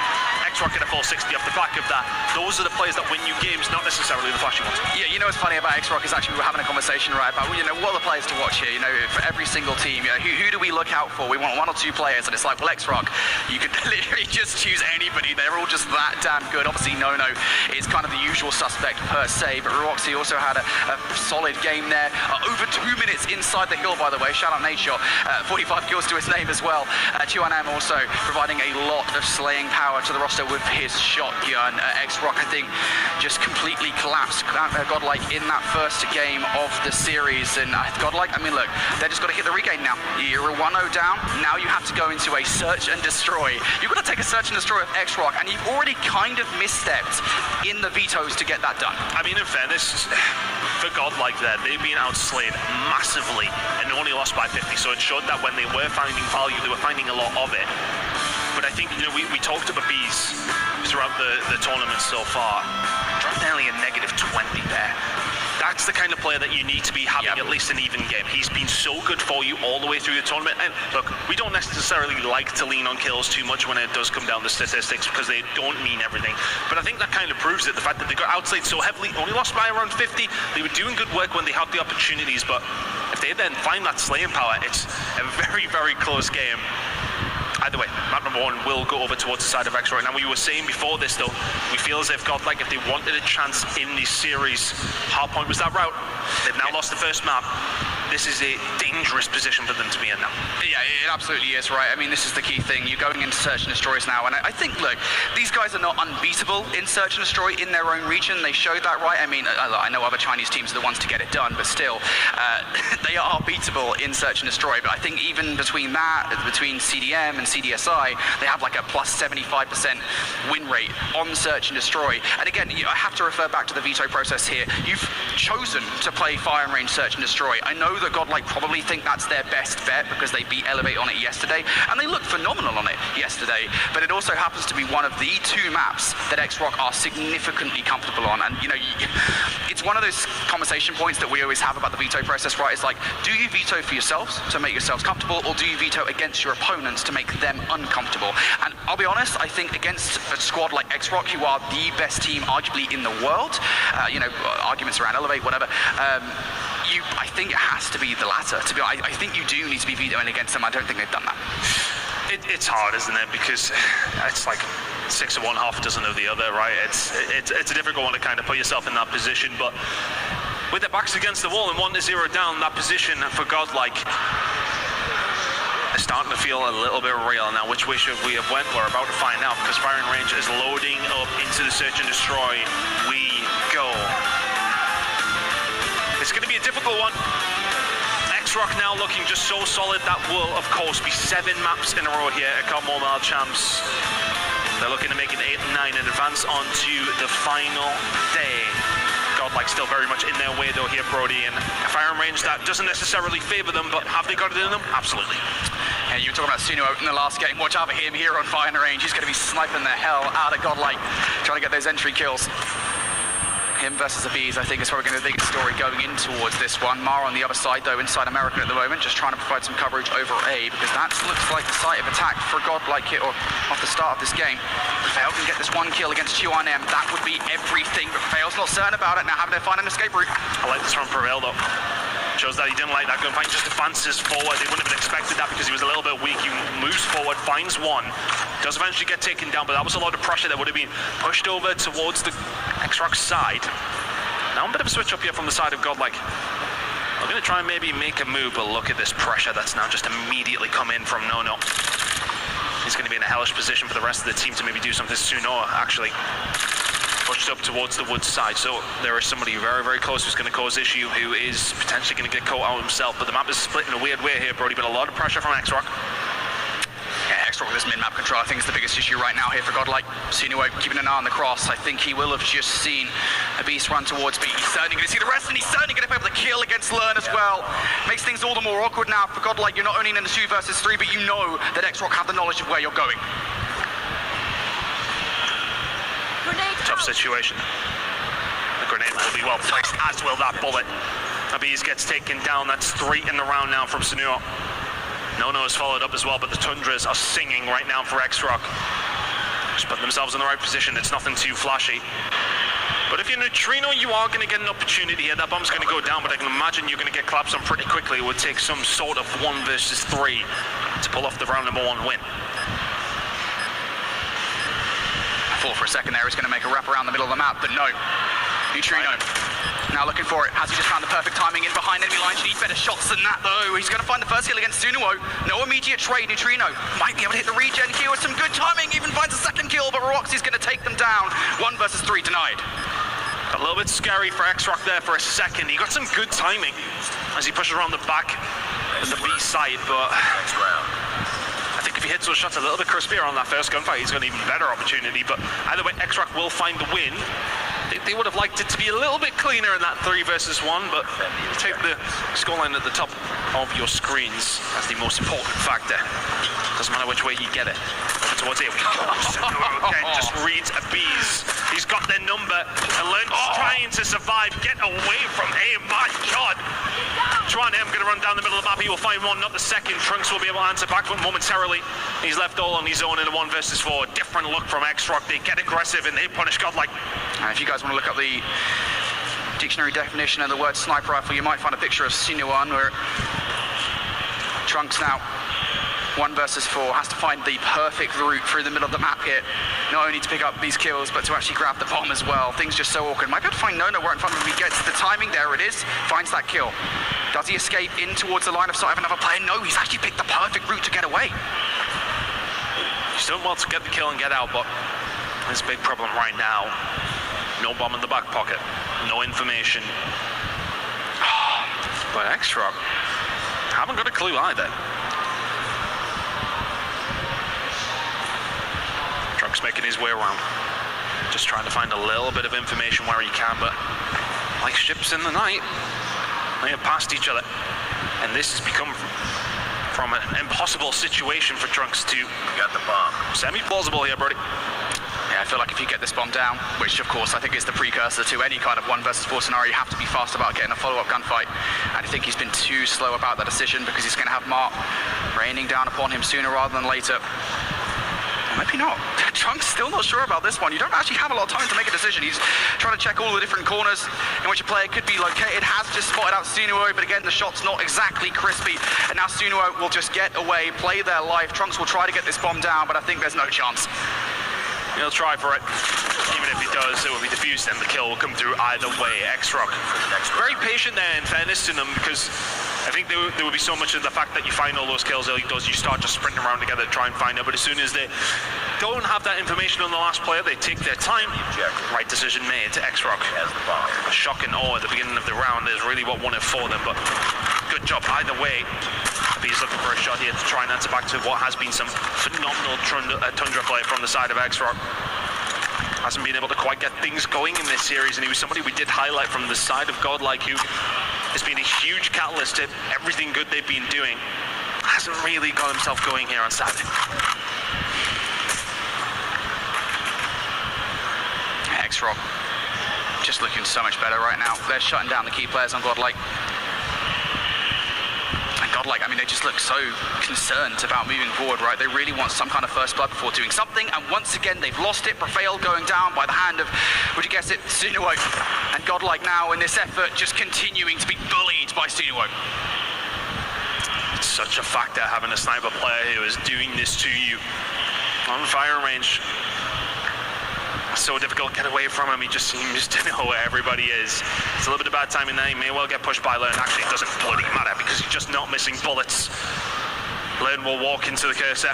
X-Rock at a full 60 off the back of that. Those are the players that win you games, not necessarily the flashy ones. Yeah, you know what's funny about X-Rock is actually we were having a conversation, right, about, you know, what are the players to watch here? You know, for every single team, you know, who do we look out for? We want 1 or 2 players, and it's like, well, X-Rock, you could literally just choose anybody. They're all just that damn good. Obviously, Nono is kind of the usual suspect per se, but Roxy also had a solid game there. Over 2 minutes inside the hill, by the way. Shout out Nate Shot. 45 kills to his name as well. Chuanam also providing a lot of slaying power to the roster with his shotgun. X-Rock, I think, just completely collapsed. Godlike in that first game of the series. And Godlike, I mean, look, they just got to hit the regain now. You're 1-0 down. Now you have to go into a search and destroy. You've got to take a search and destroy with X-Rock, and you've already kind of misstepped in the vetoes to get that done. I mean, in fairness, for Godlike there, they've been outslayed massively and only lost by 50, so it showed that when they were finding value, they were finding a lot of it. But I think, you know, we talked about Bees throughout the tournament so far. Dropped nearly a -20 there. That's the kind of player that you need to be having at least an even game. He's been so good for you all the way through the tournament. And look, we don't necessarily like to lean on kills too much when it does come down to statistics, because they don't mean everything. But I think that kind of proves it. The fact that they got outslayed so heavily, only lost by around 50. They were doing good work when they had the opportunities, but if they then find that slaying power, it's a very, very close game. Either way, map number 1 will go over towards the side of X-Rock. Now, we were saying before this, though, we feel as if Godlike, if they wanted a chance in this series, Hardpoint was that route. They've now lost the first map. This is a dangerous position for them to be in now. Yeah, it absolutely is, right? I mean, this is the key thing. You're going into search and destroys now, and I think, look, these guys are not unbeatable in search and destroy in their own region. They showed that, right? I mean, I know other Chinese teams are the ones to get it done, but still, they are beatable in search and destroy. But I think even between that, between CDM and CDSI, they have like a plus 75% win rate on search and destroy. And again, I have to refer back to the veto process here. You've chosen to play fire and range search and destroy. I know that Godlike probably think that's their best bet because they beat Elevate on it yesterday, and they looked phenomenal on it yesterday, but it also happens to be one of the 2 maps that X-Rock are significantly comfortable on. And, you know, it's one of those conversation points that we always have about the veto process, right? It's like, do you veto for yourselves to make yourselves comfortable, or do you veto against your opponents to make them uncomfortable? And I'll be honest, I think against a squad like X-Rock, who are the best team arguably in the world, you know, arguments around Elevate, whatever, I think it has to be the latter. To be honest, I think you do need to be vetoing against them. I don't think they've done that. It's hard, isn't it? Because it's like 6 of one, half a dozen of the other, right? It's a difficult one to kind of put yourself in that position, but with their backs against the wall and 1-0 down, that position for Godlike is starting to feel a little bit real. Now, which way should we have went? We're about to find out, because Firing Range is loading up into the search and destroy. We go. It's going to be a difficult one. X-Rock now looking just so solid. That will, of course, be 7 maps in a row here at COD Mobile Champs. They're looking to make it 8 and 9 and advance on to the final day. Godlike still very much in their way, though, here, Brody. And a firing range that doesn't necessarily favor them, but have they got it in them? Absolutely. Yeah, you were talking about Sunua in the last game. Watch out for him here on firing range. He's going to be sniping the hell out of Godlike, trying to get those entry kills. Him versus the Bees, I think, is probably going to be the biggest story going in towards this one. Mara on the other side, though, inside American at the moment, just trying to provide some coverage over A, because that looks like the site of attack for Godlike here, or off the start of this game. If Fail can get this 1 kill against Chuanm, that would be everything, but Fail's not certain about it, now having to find an escape route. I like this from Prevail, though. Shows that he didn't like that gunfight, just advances forward. They wouldn't have expected that because he was a little bit weak. He moves forward, finds one, does eventually get taken down, but that was a lot of pressure that would have been pushed over towards the X-Rock side. Now a bit of a switch up here from the side of Godlike. We're going to try and maybe make a move, but look at this pressure that's now just immediately come in from Nono. He's going to be in a hellish position for the rest of the team to maybe do something. Sunoa, actually, pushed up towards the woods side. So there is somebody very, very close who's going to cause issue, who is potentially going to get caught out himself. But the map is split in a weird way here, Brody, but a lot of pressure from X-Rock. Yeah, X-Rock with this min-map control, I think, is the biggest issue right now here for Godlike. Sunua keeping an eye on the cross. I think he will have just seen a Beast run towards B. He's certainly going to see the rest, and he's certainly going to be able to kill against Learn as well. Makes things all the more awkward now for Godlike. You're not only in the 2 versus 3, but you know that X-Rock have the knowledge of where you're going. Tough tough situation. The grenade will be well placed, as will that bullet. Abiz gets taken down. That's 3 in the round now from Sunuo. Nono has followed up as well, but the Tundras are singing right now for X-Rock. Just putting themselves in the right position. It's nothing too flashy. But if you're Neutrino, you are going to get an opportunity here. That bomb's going to go down, but I can imagine you're going to get collapsed on pretty quickly. It would take some sort of 1 versus 3 to pull off the round number 1 win. Thought for a second there he's going to make a wrap around the middle of the map, but no. Neutrino now looking for it. Has he just found the perfect timing in behind enemy lines? You need better shots than that, though. He's going to find the first kill against Sunuo. No immediate trade. Neutrino might be able to hit the regen here with some good timing. Even finds a second kill, but Roxy's going to take them down. 1 versus 3 denied. A little bit scary for X-Rock there for a second. He got some good timing as he pushes around the back of the B side, but I think if he hits those shots a little bit crispier on that first gunfight, he's got an even better opportunity. But either way, X-Rock will find the win. They would have liked it to be a little bit cleaner in that 3 versus 1, but take the scoreline at the top of your screens as the most important factor. Doesn't matter which way you get it. Over towards it. Again, just reads Abiz. He's got their number. And Lern's trying to survive. Get away from him. My God. Juan M going to run down the middle of the map. He will find one, not the second. Trunks will be able to answer back, but momentarily he's left all on his own in a 1 versus 4. Different look from X-Rock. They get aggressive and they punish Godlike. If you guys want to look up the dictionary definition of the word sniper rifle, you might find a picture of Sinuan where Trunks now 1 versus 4 has to find the perfect route through the middle of the map here, not only to pick up these kills but to actually grab the bomb as well. Things just so awkward. Might be able to find Nono right in front of him. He gets the timing, there it is, finds that kill. Does he escape in towards the line of sight of another player? No, he's actually picked the perfect route to get away. He's done well to get the kill and get out, but there's a big problem right now. No bomb in the back pocket, no information. But X-Rock haven't got a clue either. Trunks making his way around, just trying to find a little bit of information where he can, but like ships in the night, they have passed each other, and this has become from an impossible situation for Trunks to get the bomb. Semi-plausible here, Brody. Yeah, I feel like if you get this bomb down, which of course I think is the precursor to any kind of 1 versus 4 scenario, you have to be fast about getting a follow-up gunfight. And I think he's been too slow about that decision because he's going to have Mark raining down upon him sooner rather than later. Maybe not. Trunks still not sure about this one. You don't actually have a lot of time to make a decision. He's trying to check all the different corners in which a player could be located. Has just spotted out Sunuo, but again, the shot's not exactly crispy. And now Sunuo will just get away, play their life. Trunks will try to get this bomb down, but I think there's no chance. He'll try for it. Even if he does, it will be diffused and the kill will come through either way. X-Rock very patient there, in fairness to them, because I think there would be so much of the fact that you find all those kills early does, you start just sprinting around together to try and find it, but as soon as they don't have that information on the last player, they take their time. Right decision made to X-Rock. A shock and awe at the beginning of the round is really what won it for them, but good job either way. He's looking for a shot here to try and answer back to what has been some phenomenal Tundra play from the side of X-Rock. Hasn't been able to quite get things going in this series, and he was somebody we did highlight from the side of Godlike, who has been a huge catalyst to everything good they've been doing. Hasn't really got himself going here on Saturday. X-Rock just looking so much better right now. They're shutting down the key players on Godlike. Godlike, I mean, they just look so concerned about moving forward, right? They really want some kind of first blood before doing something, and once again, they've lost it. Prevail going down by the hand of, would you guess it, Sunuo. And Godlike now in this effort just continuing to be bullied by Sunuo. It's such a factor having a sniper player who is doing this to you on firing range. So difficult to get away from him. He just seems to know where everybody is. It's a little bit of bad timing there. He may well get pushed by Lern. Actually, it doesn't bloody matter because he's just not missing bullets. Lern will walk into the cursor.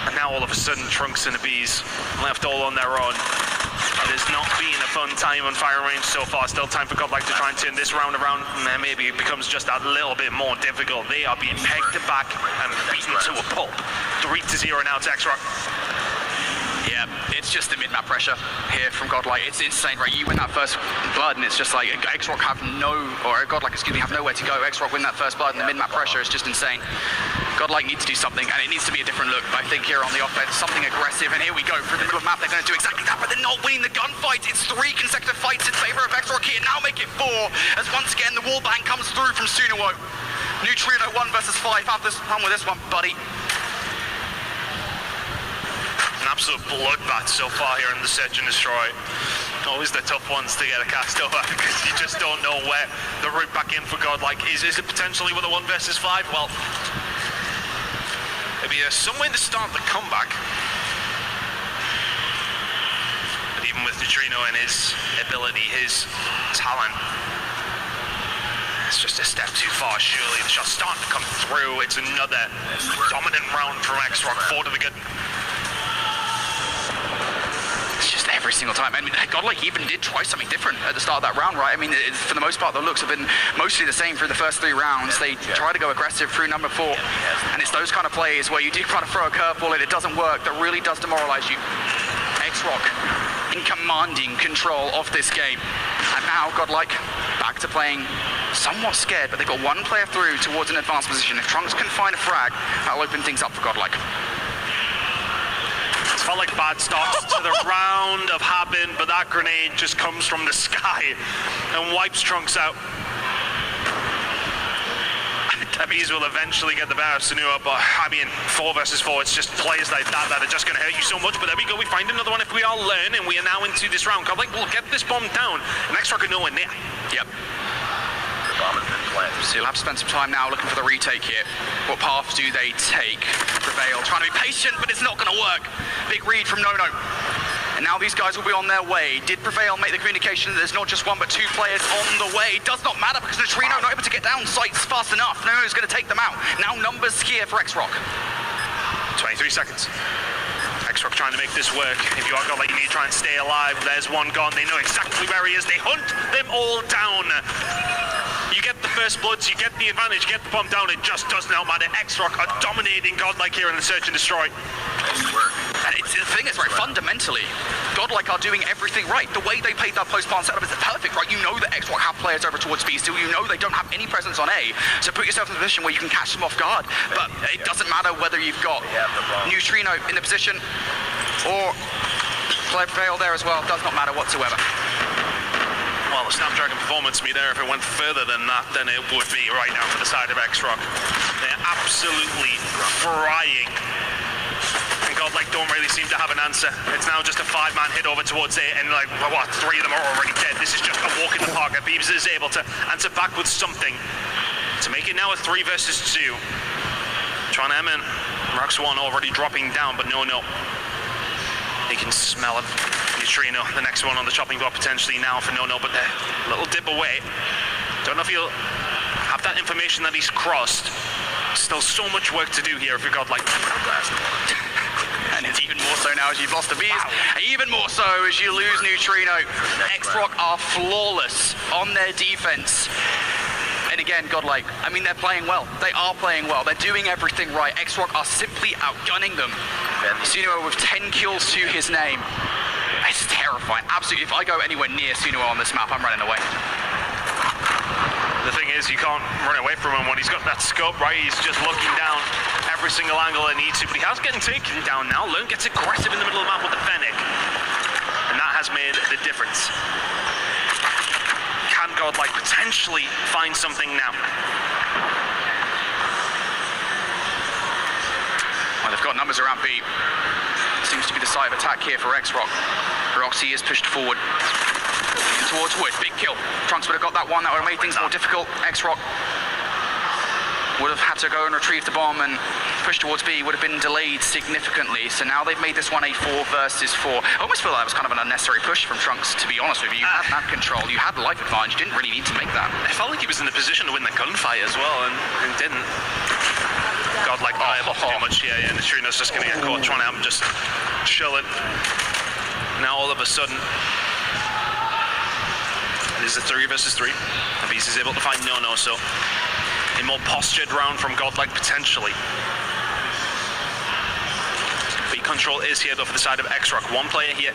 And now all of a sudden, Trunks and Abiz left all on their own. It has not been a fun time on firing range so far. Still time for Godlike to try and turn this round around, and then maybe it becomes just a little bit more difficult. They are being pegged back and beaten to a pulp. 3-0 now to X-Rock. Yeah, it's just the mid-map pressure here from Godlike. It's insane, right? You win that first blood and it's just like X-Rock have no, or Godlike, excuse me, have nowhere to go. X-Rock win that first blood and the mid-map pressure is just insane. Godlike need to do something, and it needs to be a different look, I think, here on the offense. Something aggressive, and here we go. For the middle of the map, they're going to do exactly that, but they're not winning the gunfight. It's 3 consecutive fights in favor of X-Rock here. Now make it 4, as once again, the wallbang comes through from Sunuo. Neutrino 1 versus 5. Have this fun with this one, buddy. An absolute bloodbath so far here in the Search and Destroy. Always the tough ones to get a cast over, because you just don't know where the route back in for Godlike is. Is it potentially with a 1 versus 5? Well, maybe some way to start the comeback. But even with Neutrino and his ability, his talent, it's just a step too far, surely. The shot's starting to come through. It's another dominant round from X-Rock, 4 to the good. It's just every single time. I mean, Godlike even did try something different at the start of that round, right? I mean, for the most part, the looks have been mostly the same through the first 3 rounds. They try to go aggressive through number 4, and it's those kind of plays where you do try to throw a curveball and it doesn't work, that really does demoralize you. X-Rock in commanding control of this game. And now Godlike back to playing somewhat scared, but they've got 1 player through towards an advanced position. If Trunks can find a frag, that'll open things up for Godlike. It's felt like bad starts to the round of Habin, but that grenade just comes from the sky and wipes Trunks out. Bees will eventually get the better of Sunuo, but I mean, 4 versus 4, it's just plays like that that are just going to hurt you so much. But there we go, we find another one if we all learn, and we are now into this round. Godlike will get this bomb down, and X-Rock are nowhere near. Yep. So you'll have to spend some time now looking for the retake here. What path do they take? Prevail, trying to be patient, but it's not going to work. Big read from Nono. And now these guys will be on their way. Did Prevail make the communication that there's not just 1 but 2 players on the way? Does not matter, because Neutrino not able to get down sites fast enough. Nono's going to take them out. Now numbers here for X-Rock. 23 seconds. X-Rock trying to make this work. If you are Godlike, you need to try and stay alive. There's one gone. They know exactly where he is. They hunt them all down. You get the first bloods, you get the advantage, you get the bomb down. It just does not matter. X-Rock are dominating Godlike here in the Search and Destroy. And the thing is, right, fundamentally, Godlike are doing everything right. The way they played that post-plant setup is perfect, right? You know that X-Rock have players over towards B still. You know they don't have any presence on A. So put yourself in a position where you can catch them off guard. But it doesn't matter whether you've got Neutrino in the position or Prevail there as well. Does not matter whatsoever. Well, the Snapdragon performance would be there if it went further than that, then it would be right now for the side of X-Rock. They're absolutely frying. And Godlike don't really seem to have an answer. It's now just a 5-man hit over towards A, and like, what, 3 of them are already dead. This is just a walk in the park. Beebs is able to answer back with something to make it now a 3 versus 2. Tron M and Marks 1 already dropping down, but no. They can smell him. Neutrino, the next one on the chopping block potentially now for No, but they're a little dip away. Don't know if he'll have that information that he's crossed. Still so much work to do here if you've got like... And it's even more so now as you've lost the Bees. Wow. Even more so as you lose Neutrino. X-Rock are flawless on their defense. And again, Godlike, I mean, they're playing well. They are playing well. They're doing everything right. X-Rock are simply outgunning them. Sunuo with 10 kills to his name. It's terrifying. Absolutely. If I go anywhere near Sunuo on this map, I'm running away. The thing is, you can't run away from him when he's got that scope, right? He's just looking down every single angle he needs to, but he has getting taken down now. Lone gets aggressive in the middle of the map with the Fennec, and that has made the difference. Can Godlike potentially find something now? Well, they've got numbers around B. Seems to be the side of attack here for X-Rock. Roxy is pushed forward towards Wood. Big kill. Trunks would have got that one. That would have made things more difficult. X-Rock would have had to go and retrieve the bomb, and push towards B would have been delayed significantly. So now they've made this one a 4 versus 4. I almost feel that was kind of an unnecessary push from Trunks, to be honest with you. You had map control, you had life advantage, you didn't really need to make that. I felt like he was in the position to win the gunfight as well, and didn't. Godlike not able to do much here, and Neutrino's just going to get caught trying to just chill it. Now all of a sudden, it is a 3 versus 3. And Beast is able to find No, so a more postured round from Godlike potentially. B control is here though for the side of X-Rock. One player here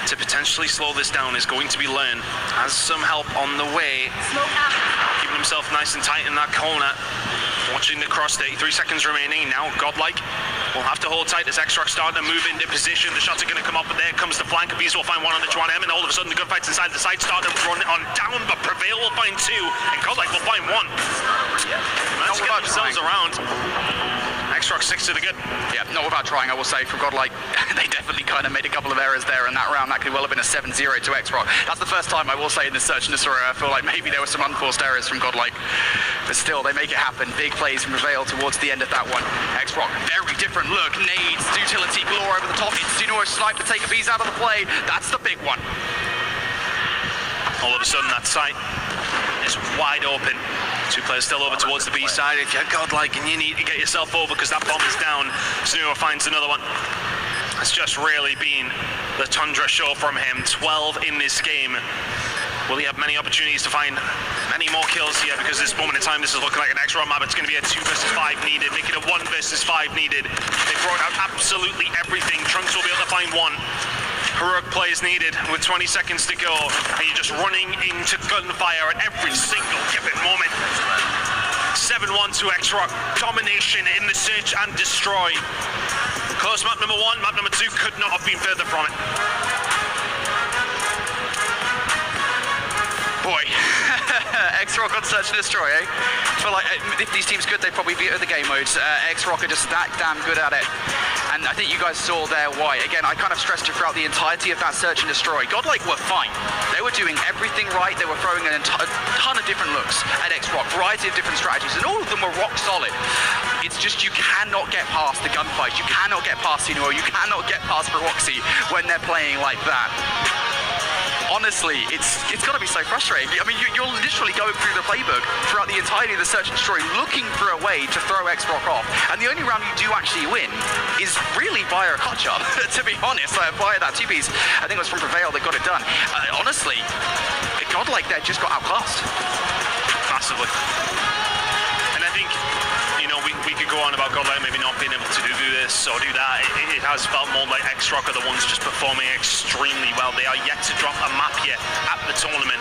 to potentially slow this down is going to be Learn. Has some help on the way. Keeping himself nice and tight in that corner. Watching the cross, 33 seconds remaining. Now Godlike will have to hold tight as X-Rock starting to move into position. The shots are going to come up, but there comes the flank. Bees will find one on the Juan M, and all of a sudden the gunfights inside the site start to run on down, but Prevail will find two, and Godlike will find one. Managed to get themselves around. X-Rock sticks to the good. Yeah, not without trying, I will say. From Godlike, they definitely kind of made a couple of errors there in that round. That could well have been a 7-0 to X-Rock. That's the first time, I will say, in the Search and Destroy, I feel like maybe there were some unforced errors from Godlike. But still, they make it happen. Big plays from Prevail towards the end of that one. X-Rock, very different look. Nades, utility galore over the top. It's Duno snipe to take a Bees out of the play. That's the big one. All of a sudden, that site is wide open. Two players still over towards the B side. If you're Godlike and you need to get yourself over because that bomb is down, Snooa finds another one. It's just really been the Tundra show from him. 12 in this game. Will he have many opportunities to find many more kills here? Because at this moment in time, this is looking like an X-Rock map. It's going to be a 2 versus 5 needed, making it 1 versus 5 needed. They brought out absolutely everything. Trunks will be able to find one. Heroic play is needed with 20 seconds to go, and you're just running into gunfire at every single given moment. 7-1 to X-Rock. Domination in the Search and Destroy. Close map number 1, map number 2 could not have been further from it. Boy, X-Rock on Search and Destroy, eh? I feel like if these teams could, they'd probably beat other game modes. X-Rock are just that damn good at it. And I think you guys saw there why. Again, I kind of stressed it throughout the entirety of that Search and Destroy. Godlike were fine. They were doing everything right. They were throwing a ton of different looks at X-Rock, variety of different strategies, and all of them were rock solid. It's just you cannot get past the gunfights. You cannot get past Sinuo. You cannot get past Roxy when they're playing like that. Honestly, it's got to be so frustrating. I mean, you're literally going through the playbook throughout the entirety of the Search and Destroy, looking for a way to throw X-Rock off. And the only round you do actually win is really via a clutch-up, to be honest, via that 2-piece. I think it was from Prevail that got it done. Honestly, Godlike there just got outclassed. Massively. And I think, you know, we could go on about Godlike maybe not being able to do this or do that. It has felt more like X-Rock are the ones just performing extremely well. They are yet to drop a map yet at the tournament.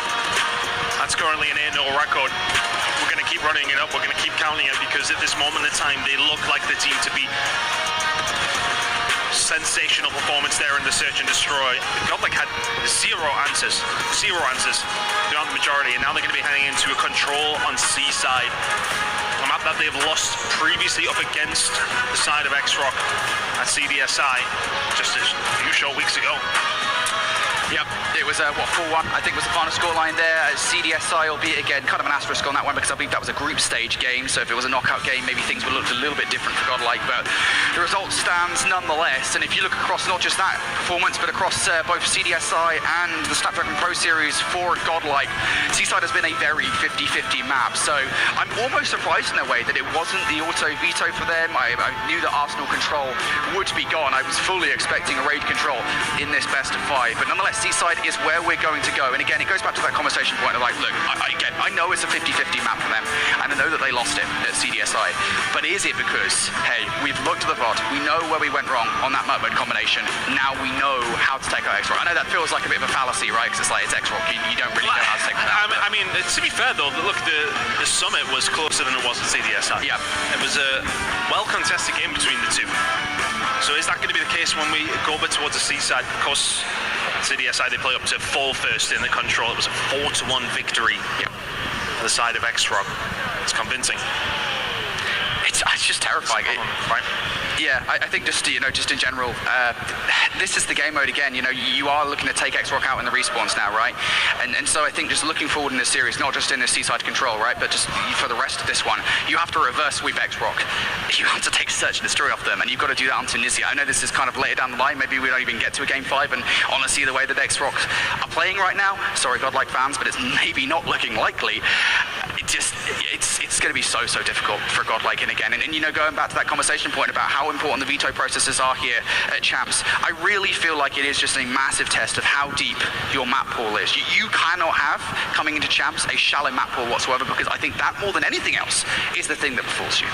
That's currently an 8-0 record. We're going to keep running it up. We're going to keep counting it because at this moment in time, they look like the team to be sensational performance there in the Search and Destroy. Godlike had zero answers throughout the majority, and now they're going to be heading into a control on C-side. A map that they've lost previously up against the side of X-Rock at CDSI just a few short weeks ago. Yep, it was, 4-1, I think was the final scoreline there. CDSI, albeit again, kind of an asterisk on that one because I believe that was a group stage game, so if it was a knockout game, maybe things would look a little bit different for Godlike, but the result stands nonetheless. And if you look across not just that performance, but across both CDSI and the Snapdragon Pro Series for Godlike, Seaside has been a very 50-50 map, so I'm almost surprised in a way that it wasn't the auto veto for them. I knew that Arsenal control would be gone. I was fully expecting a raid control in this best of 5, but nonetheless, Seaside is where we're going to go. And again, it goes back to that conversation point of like, look, I know it's a 50-50 map for them, and I know that they lost it at CDSI, but is it because, hey, we've looked at the VOD, we know where we went wrong on that map mode combination, now we know how to take out X-Rock. I know that feels like a bit of a fallacy, right? Because it's like, it's X-Rock, you don't really know how to take that out. I mean, to be fair though, look, the summit was closer than it was at CDSI. Yeah. It was a well-contested game between the two. So is that going to be the case when we go over towards the Seaside? Of course, CDSI, they play up to full first in the control. It was a 4-1 victory on the side of X-Rock. It's convincing. It's just terrifying. Right? Yeah, I think just in general, this is the game mode again. You know, you are looking to take X-Rock out in the respawns now, right? And so I think just looking forward in this series, not just in the Seaside control, right, but just for the rest of this one, you have to reverse sweep X-Rock. You have to take Search and Destroy off them, and you've got to do that on Tunisia. I know this is kind of later down the line. Maybe we don't even get to a game 5, and honestly, the way that X-Rock are playing right now, sorry, Godlike fans, but it's maybe not looking likely. It's going to be so difficult for Godlike, and again, and you know, going back to that conversation point about how important the veto processes are here at Champs, I really feel like it is just a massive test of how deep your map pool is. You cannot have, coming into Champs, a shallow map pool whatsoever, because I think that more than anything else is the thing that befalls you.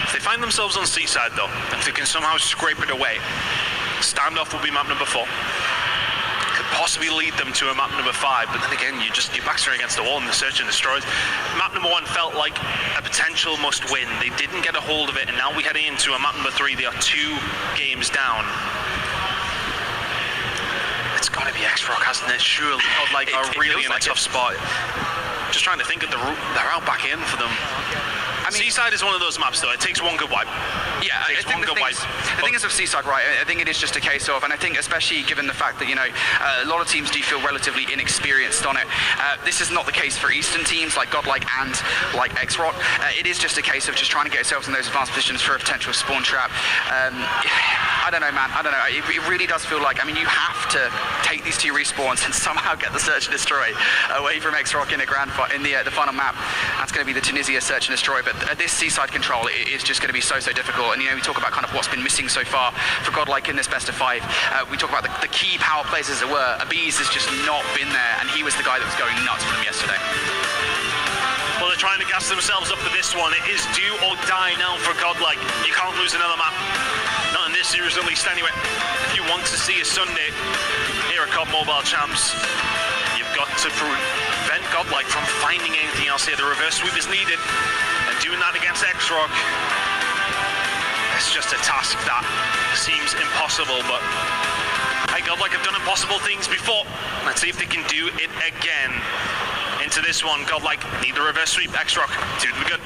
If they find themselves on Seaside though, if they can somehow scrape it away, standoff will be map number 4. possibly lead them to a map number 5, but then again, your backs are against the wall and the search and destroys. Map number 1 felt like a potential must win. They didn't get a hold of it, and now we head into a map number 3. They are 2 games down. It's got to be X-Rock, hasn't it? Surely, like are really in a tough spot. Just trying to think of the route they're out back in for them. I mean, Seaside is one of those maps, though. It takes one good wipe. Yeah, I think the thing is with Seaside, right, I think it is just a case of, and I think especially given the fact that, you know, a lot of teams do feel relatively inexperienced on it. This is not the case for Eastern teams like Godlike and like X-Rock. It is just a case of just trying to get yourselves in those advanced positions for a potential spawn trap. I don't know, man. I don't know. It really does feel like, I mean, you have to take these 2 respawns and somehow get the Search and Destroy away from X-Rock in the final map. That's going to be the Tunisia Search and Destroy, but this Seaside control is just going to be so difficult. And you know, we talk about kind of what's been missing so far for Godlike in this best of 5. We talk about the key power plays, as it were. Abiz has just not been there, and he was the guy that was going nuts for them yesterday. Well, they're trying to gas themselves up for this one. It is do or die now for Godlike. You can't lose another map. Not in this series, at least, anyway. If you want to see a Sunday here at COD Mobile Champs, you've got to prevent Godlike from finding anything else here. The reverse sweep is needed, and doing that against X-Rock, it's just a task that seems impossible, but hey, Godlike have done impossible things before. Let's see if they can do it again. Into this one, Godlike need the reverse sweep. X-Rock, do the good.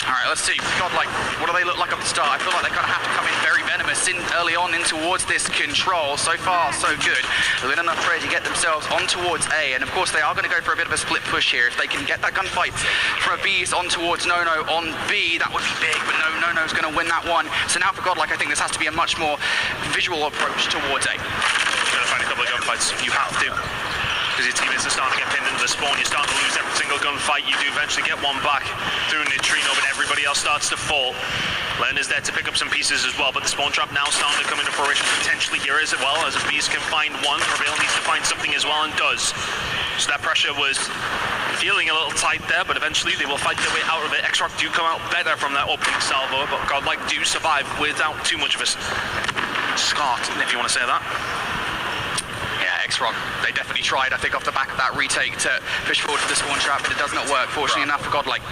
Alright, let's see. Godlike, what do they look like at the start? I feel like they kind of have to come in very venomous early on in towards this control. So far, so good. They're in enough trade to get themselves on towards A, and of course they are going to go for a bit of a split push here. If they can get that gunfight from Abiz on towards Nono on B, that would be big, but Nono's going to win that one. So now for Godlike, I think this has to be a much more visual approach towards A. You've got to find a couple of gunfights. You have to. Because your teammates are starting to get pinned into the spawn, you're starting to lose every single gunfight. You do eventually get one back through Neutrino, but everybody else starts to fall. Len is there to pick up some pieces as well, but the spawn trap now starting to come into fruition potentially here as well, as Abiz can find one. Prevail needs to find something as well, and does. So that pressure was feeling a little tight there, but eventually they will fight their way out of it. X-Rock do come out better from that opening salvo, but Godlike do survive without too much of a start, if you want to say that. X-Rock, they definitely tried, I think, off the back of that retake to push forward to the spawn trap, but it does not work, fortunately enough for Godlike.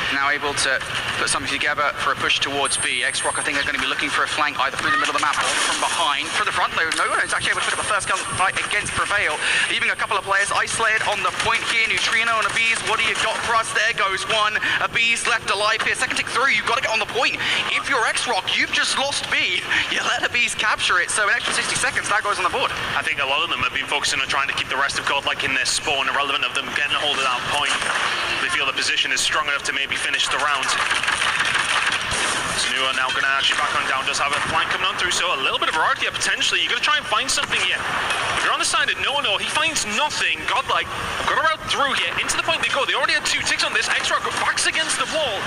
Now able to put something together for a push towards B. X-Rock, I think, are going to be looking for a flank either through the middle of the map or from behind. For the front, though, Nono is actually able to put up a first gun fight against Prevail, leaving a couple of players isolated on the point here. Neutrino and Abiz, what do you got for us? There goes one. Abiz left alive here. Second tick through, you've got to get on the point. If you're X-Rock, you've just lost B. You let Abiz capture it, so an extra 60 seconds, that goes on the board. I think a lot of them have been focusing on trying to keep the rest of Godlike in their spawn, irrelevant of them getting a hold of that point. They feel the position is strong enough to maybe finish the round. Snua now going to actually back on down, does have a flank coming on through, so a little bit of variety here potentially. You're going to try and find something here. If you're on the side of Nono, he finds nothing. Godlike have got a route through here. Into the point they go. They already had 2 ticks on this. X-Rock backs against the wall.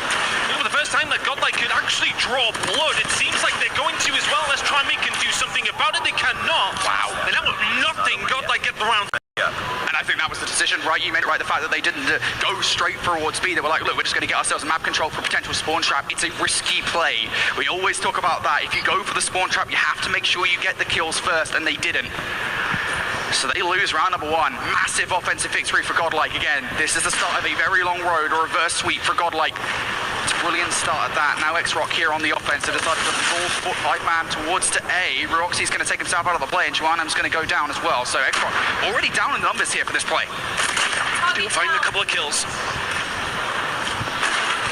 For the first time that Godlike could actually draw blood, it seems like they're going to as well. Let's try and make them do something about it. They cannot. Wow. And that was nothing. Godlike get the round. Yeah. And I think that was the decision, right? You made it right, the fact that they didn't go straight towards B. They were like, look, we're just going to get ourselves a map control for a potential spawn trap. It's a risky play. We always talk about that. If you go for the spawn trap, you have to make sure you get the kills first, and they didn't. So they lose round number 1. Massive offensive victory for Godlike. Again, this is the start of a very long road, or reverse sweep for Godlike. It's a brilliant start at that. Now X-Rock here on the offense. They decided to full 5-man towards to A. Roxy's going to take himself out of the play, and Joannam's going to go down as well. So X-Rock already down in numbers here for this play. Do find a couple of kills.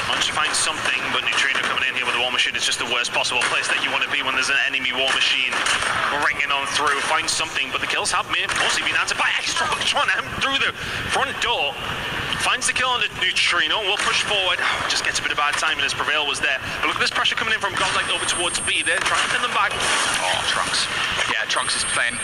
Managed to find something, but Neutrino coming in here with the War Machine is just the worst possible place that you want to be when there's an enemy War Machine ringing on through. Find something, but the kills have mostly been answered by X-Rock. Joannam through the front door. Finds the kill on the Neutrino, will push forward. Just gets a bit of bad timing as Prevail was there. But look at this pressure coming in from Godlike over towards B. They're trying to pin them back. Oh, Trunks. Yeah, Trunks is playing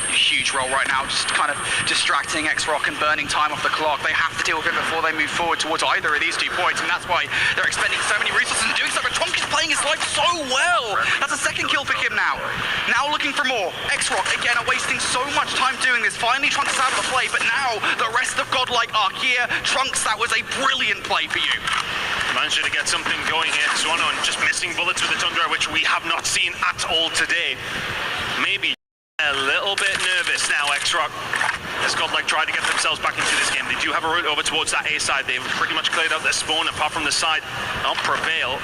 a huge role right now, just kind of distracting X-Rock and burning time off the clock. They have to deal with it before they move forward towards either of these 2 points, and that's why they're expending so many resources and doing so. But Trunks is playing his life so well. That's a second kill for him now. Now looking for more. X-Rock, again, are wasting so much time doing this. Finally, Trunks is out of the play, but now the rest of Godlike are here. Trunks, that was a brilliant play for you. Managed to get something going here. Swannon just missing bullets with the Tundra, which we have not seen at all today. Maybe A little bit nervous now, X-Rock. As Godlike try to get themselves back into this game. They do have a route over towards that A side. They've pretty much cleared out their spawn, apart from the side on Prevail.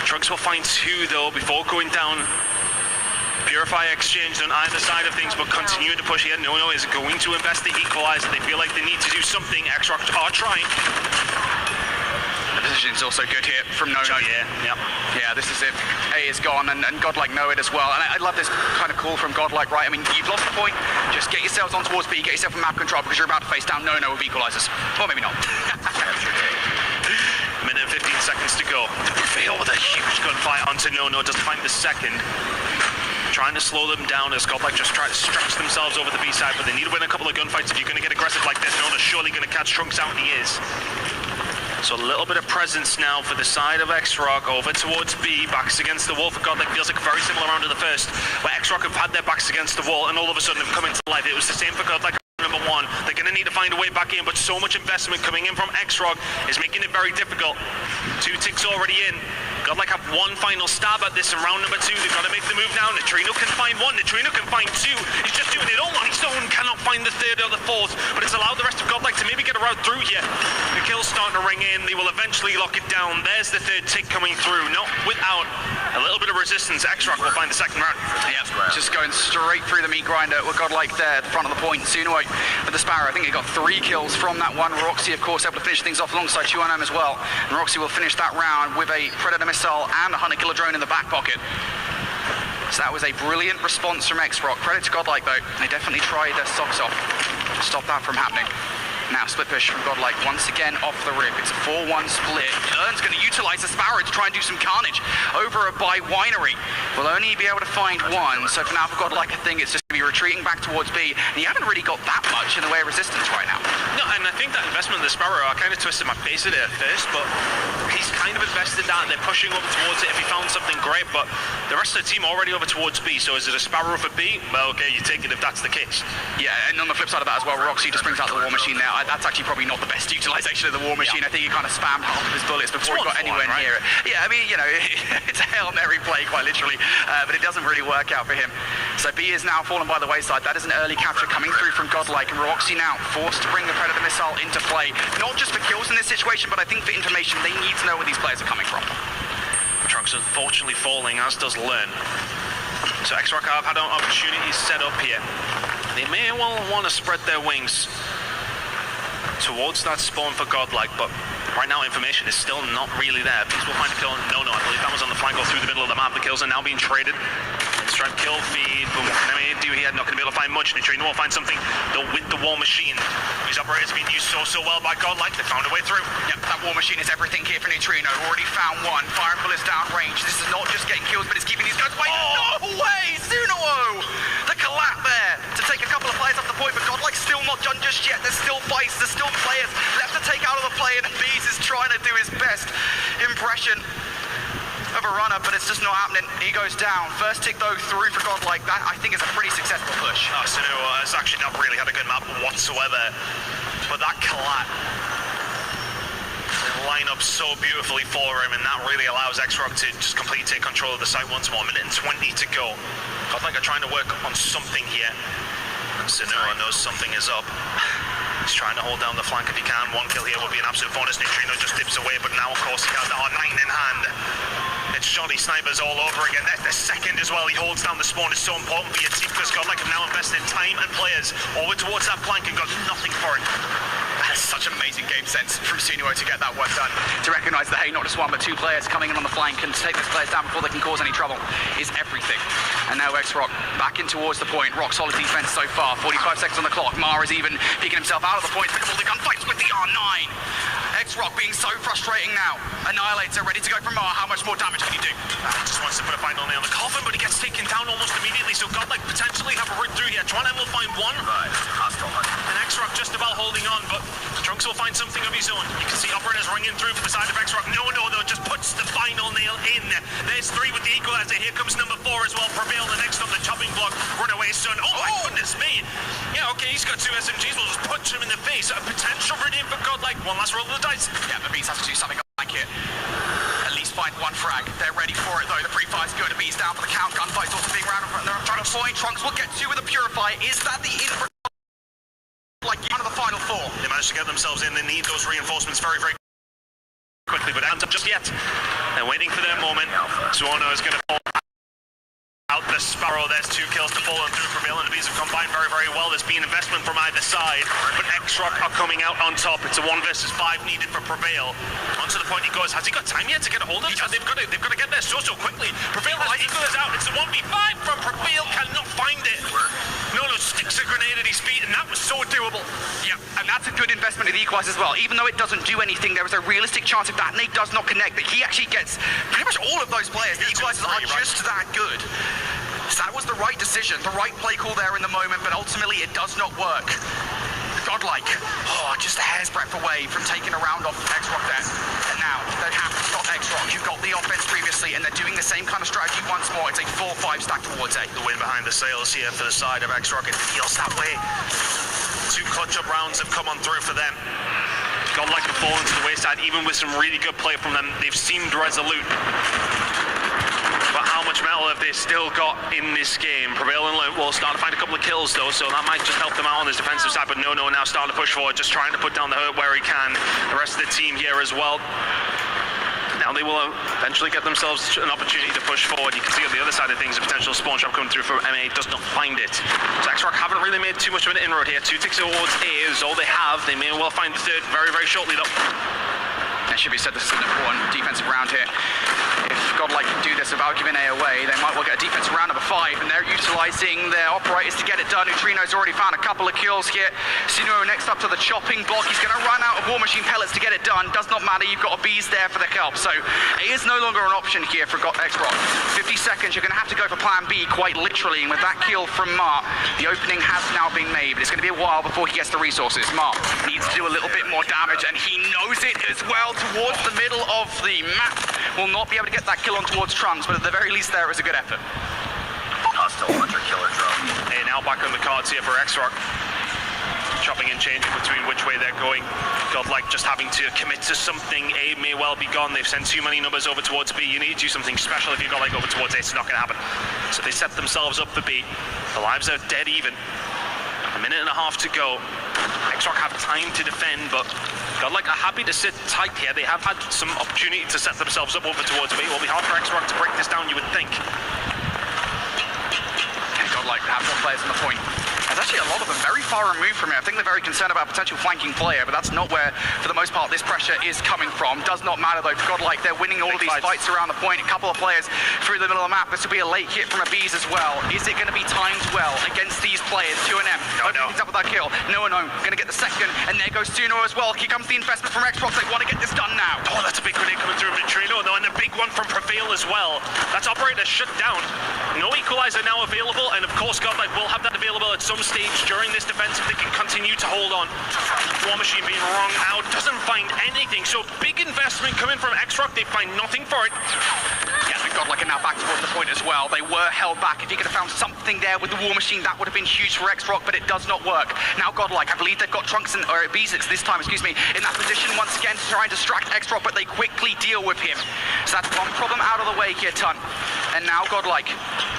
Trunks will find 2 though before going down. Purify exchanged on either side of things, but continuing to push here. No is going to invest the equalizer. They feel like they need to do something. X-Rock are trying. The position is also good here from Nono. Yeah, this is it. A is gone, and Godlike know it as well. And I love this kind of call from Godlike, right? I mean, you've lost the point. Just get yourselves on towards B, get yourself a map control, because you're about to face down Nono with equalizers. Or maybe not. Minute and 15 seconds to go. Prevail with a huge gunfire onto Nono. Doesn't find the second. Trying to slow them down as Godlike just try to stretch themselves over the B side, but they need to win a couple of gunfights if you're going to get aggressive like this. Nono's surely going to catch Trunks out, and he is. So a little bit of presence now for the side of X-Rock over towards B, backs against the wall for Godlike. Feels like a very similar round to the first, where X-Rock have had their backs against the wall and all of a sudden have come into life. It was the same for Godlike. Number 1, they're going to need to find a way back in, but so much investment coming in from X-Rock is making it very difficult. 2 ticks already in. Godlike have 1 final stab at this in round number 2. They've got to make the move now. Neutrino can find 1. Neutrino can find 2. He's just doing it all on his own. Cannot find the 3rd or the 4th, but it's allowed the rest of Godlike to maybe get a route through here. The kill's starting to ring in. They will eventually lock it down. There's the 3rd tick coming through. Not without a little bit of resistance. X-Rock will find the 2nd round. Yeah, just going straight through the meat grinder with Godlike there at the front of the point. Suno with the Sparrow. I think he got 3 kills from that one. Roxy, of course, able to finish things off alongside Chuanam as well. And Roxy will finish that round with a Predator missile and a 100-killer drone in the back pocket. So that was a brilliant response from X-Rock. Credit to Godlike, though. They definitely tried their socks off to stop that from happening. Now, split push from Godlike once again off the rip. It's a 4-1 split. Ern's going to utilize the Sparrow to try and do some carnage over by Winery. Will only be able to find 1. So for now, for Godlike, I think it's just going to be retreating back towards B. And you haven't really got that much in the way of resistance right now. No, and I think that investment in the Sparrow, I kind of twisted my face at it at first, but he's kind of invested that and they're pushing over towards it. If he found something great, but the rest of the team already over towards B. So is it a Sparrow for B? Well, okay, you take it if that's the case. Yeah, and on the flip side of that as well, Roxy just brings out the War Machine now. That's actually probably not the best utilization of the War Machine. I think he kind of spammed half of his bullets before he got anywhere near it. Yeah, I mean, you know, it's a Hail Mary play, quite literally, but it doesn't really work out for him. So B is now fallen by the wayside. That is an early capture coming through from Godlike, and Roxy now forced to bring the Predator missile into play. Not just for kills in this situation, but I think for information. They need to know where these players are coming from. Trunks unfortunately falling, as does Learn. So X-Rock have had an opportunity set up here. They may well want to spread their wings towards that spawn for Godlike, but right now information is still not really there. Beast will find a kill. No, I believe that was on the flank or through the middle of the map. The kills are now being traded. Let's try and kill feed, but what can I do here? Not going to be able to find much. Neutrino will find something though with the War Machine. These operators have been used so well by Godlike. They found a way through. Yep, that War Machine is everything here for Neutrino. Already found 1. Firing bullets down range. This is not just getting kills, but it's keeping these guys away. Oh! No way! Sunuo! The collapse there to take a couple of players off the point, but Godlike's still not done just yet. There's still fights. There's still players left to take out of the play, and Bees is trying to do his best impression of a runner, but it's just not happening. He goes down. First tick, though, through for Godlike. That, I think, is a pretty successful push. Sunuo has actually not really had a good map whatsoever, but that collapse line up so beautifully for him, and that really allows X-Rock to just completely take control of the site once more. 1:20 to go. Godlike are trying to work on something here, and Sunuo knows something is up. He's trying to hold down the flank if he can. 1 kill here would be an absolute bonus. Neutrino just dips away, but now, of course, he has the R9 in hand. It's Jolly Snipers all over again. That's the second as well. He holds down the spawn. It's so important for your team because Godlike have now invested time and players over towards that flank and got nothing for it. That's such amazing game sense from Sunuo to get that work done. To recognise that, hey, not just 1, but 2 players coming in on the flank and to take those players down before they can cause any trouble is everything. And now X-Rock back in towards the point. Rock solid defense so far. 45 seconds on the clock. Mar is even peeking himself out of the point. Pick up all the gunfights with the R9. X-Rock being so frustrating now. Annihilator ready to go from Mar. How much more damage can he do? He just wants to put a final nail on the coffin, but he gets taken down almost immediately. So Godlike potentially have a route through here. Chuanam will find 1. Right. And X-Rock just about holding on, but Trunks will find something of his own. You can see operators ringing through from the side of X-Rock. No, though, just puts the final nail in. There's 3 with the equalizer. Here comes number 4 as well. Prevail the next on the chopping block. Runaway Sun. Oh my goodness me. Yeah, okay, he's got 2 SMGs. We'll just punch him in the face. A potential redeem for Godlike. 1 last roll of the dice. Yeah, the Beast has to do something like it. At least find 1 frag. They're ready for it, though. The pre-fire's good. The Beast down for the count. Gunfight's also being round. They're trying to a point. Trunks will get 2 with a Purify. Is that the in for like out of the final 4? They managed to get themselves in. They need those reinforcements very, very quickly, but haven't just yet. They're waiting for their moment. Suono is going to fall out the Sparrow. There's 2 kills to fall on through. Prevail and the Bees have combined very, very well. There's been investment from either side, but X-Rock are coming out on top. It's a 1 versus 5 needed for Prevail. Onto the point he goes. Has he got time yet to get a hold of it? They've got to get there so quickly. Prevail has equalized out. It's a 1v5 from Prevail. Cannot find it. Nono sticks a grenade at his feet, and that was so doable. Yeah, and that's a good investment of the Equalize as well. Even though it doesn't do anything, there is a realistic chance if that nade does not connect that he actually gets pretty much all of those players. The Equalizers are just that good. So that was the right decision, the right play call there in the moment, but ultimately it does not work. Godlike, just a hair's breadth away from taking a round off X-Rock there. And now they have to stop X-Rock. You've got the offense previously, and they're doing the same kind of strategy once more. It's a 4-5 stack towards A. The win behind the sails here for the side of X-Rock. It feels that way. 2 clutch-up rounds have come on through for them. Godlike have fallen to the wayside, even with some really good play from them. They've seemed resolute. But how much metal have they still got in this game? Prevail and will start to find a couple of kills though, so that might just help them out on this defensive side. But Nono now starting to push forward, just trying to put down the hurt where he can. The rest of the team here as well. Now they will eventually get themselves an opportunity to push forward. You can see on the other side of things, a potential spawn trap coming through for MA does not find it. So X-Rock haven't really made too much of an inroad here. 2 ticks towards A is all they have. They may well find the 3rd very, very shortly though. It should be said this is an important defensive round here. If Godlike can do this without giving A away, they might well get a defensive round number 5, and they're utilising their operators to get it done. Neutrino's already found a couple of kills here. Sunuo next up to the chopping block. He's going to run out of War Machine pellets to get it done. Does not matter, you've got a Bees there for the help. So A is no longer an option here for X-Rock. 50 seconds, you're going to have to go for plan B quite literally, and with that kill from Mark, the opening has now been made, but it's going to be a while before he gets the resources. Mark needs to do a little bit more damage, and he knows it as well. Towards the middle of the map, will not be able to get that kill on towards Trunks, but at the very least there is a good effort. Hostile Hunter Killer drone. And now back on the cards here for X-Rock. Chopping and changing between which way they're going. Godlike just having to commit to something. A may well be gone. They've sent too many numbers over towards B. You need to do something special if you Godlike over towards A. It's not going to happen. So they set themselves up for B. The lives are dead even. A minute and a half to go. X-Rock have time to defend, but Godlike are happy to sit tight here. They have had some opportunity to set themselves up over towards B. It will be hard for X-Rock to break this down, you would think. And Godlike have more players on the point. There's actually a lot of them very far removed from here. I think they're very concerned about potential flanking player, but that's not where, for the most part, this pressure is coming from. Does not matter though for Godlike. They're winning all of these fights around the point. A couple of players through the middle of the map. This will be a late hit from a Bees as well. Is it going to be timed well against these players? 2-M. Opens up with that kill. No. Going to get the second, and there goes Suno as well. Here comes the investment from X-Rock. They want to get this done now. Oh, that's a big grenade coming through Neutrino, though, and a big one from Prevail as well. That's operator shut down. No equalizer now available, and of course Godlike will have that available at some stage during this defense if they can continue to hold on. War Machine being wrung out, doesn't find anything. So big investment coming from X-Rock, they find nothing for it. Yeah, and Godlike are now back towards the point as well. They were held back. If you could have found something there with the War Machine, that would have been huge for X-Rock, but it does not work. Now Godlike, I believe they've got Trunks and B6 this time, in that position once again to try and distract X-Rock, but they quickly deal with him. So that's one problem out of the way here, Tun. And now Godlike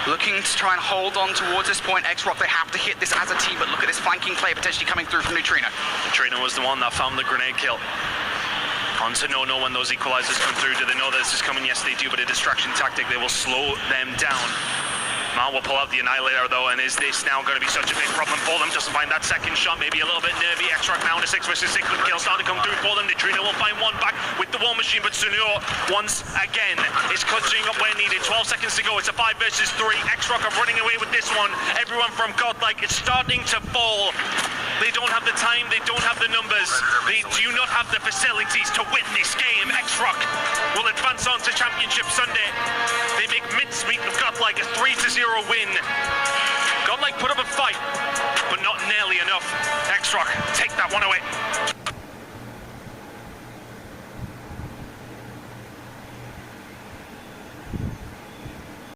looking to try and hold on towards this point. X-Rock, they have to hit this as a team, but look at this flanking play potentially coming through from Neutrino. Neutrino was the one that found the grenade kill. On to Nono when those equalizers come through. Do they know that this is coming? Yes, they do, but a distraction tactic. They will slow them down. Mal will pull out the Annihilator though, and is this now going to be such a big problem for them? Doesn't find that second shot, maybe a little bit nervy. X-Rock now in a 6 versus 6 with the kill starting to come through for them. Neutrino will find one back with the War Machine, but Sunuo once again is clutching up where needed. 12 seconds to go, it's a 5 versus 3. X-Rock are running away with this one. Everyone from Godlike is starting to fall. They don't have the time, they don't have the numbers, they do not have the facilities to win this game. X-Rock will advance on to Championship Sunday. They make mincemeat of Godlike, a 3-0 win. Godlike put up a fight, but not nearly enough. X-Rock take that one away.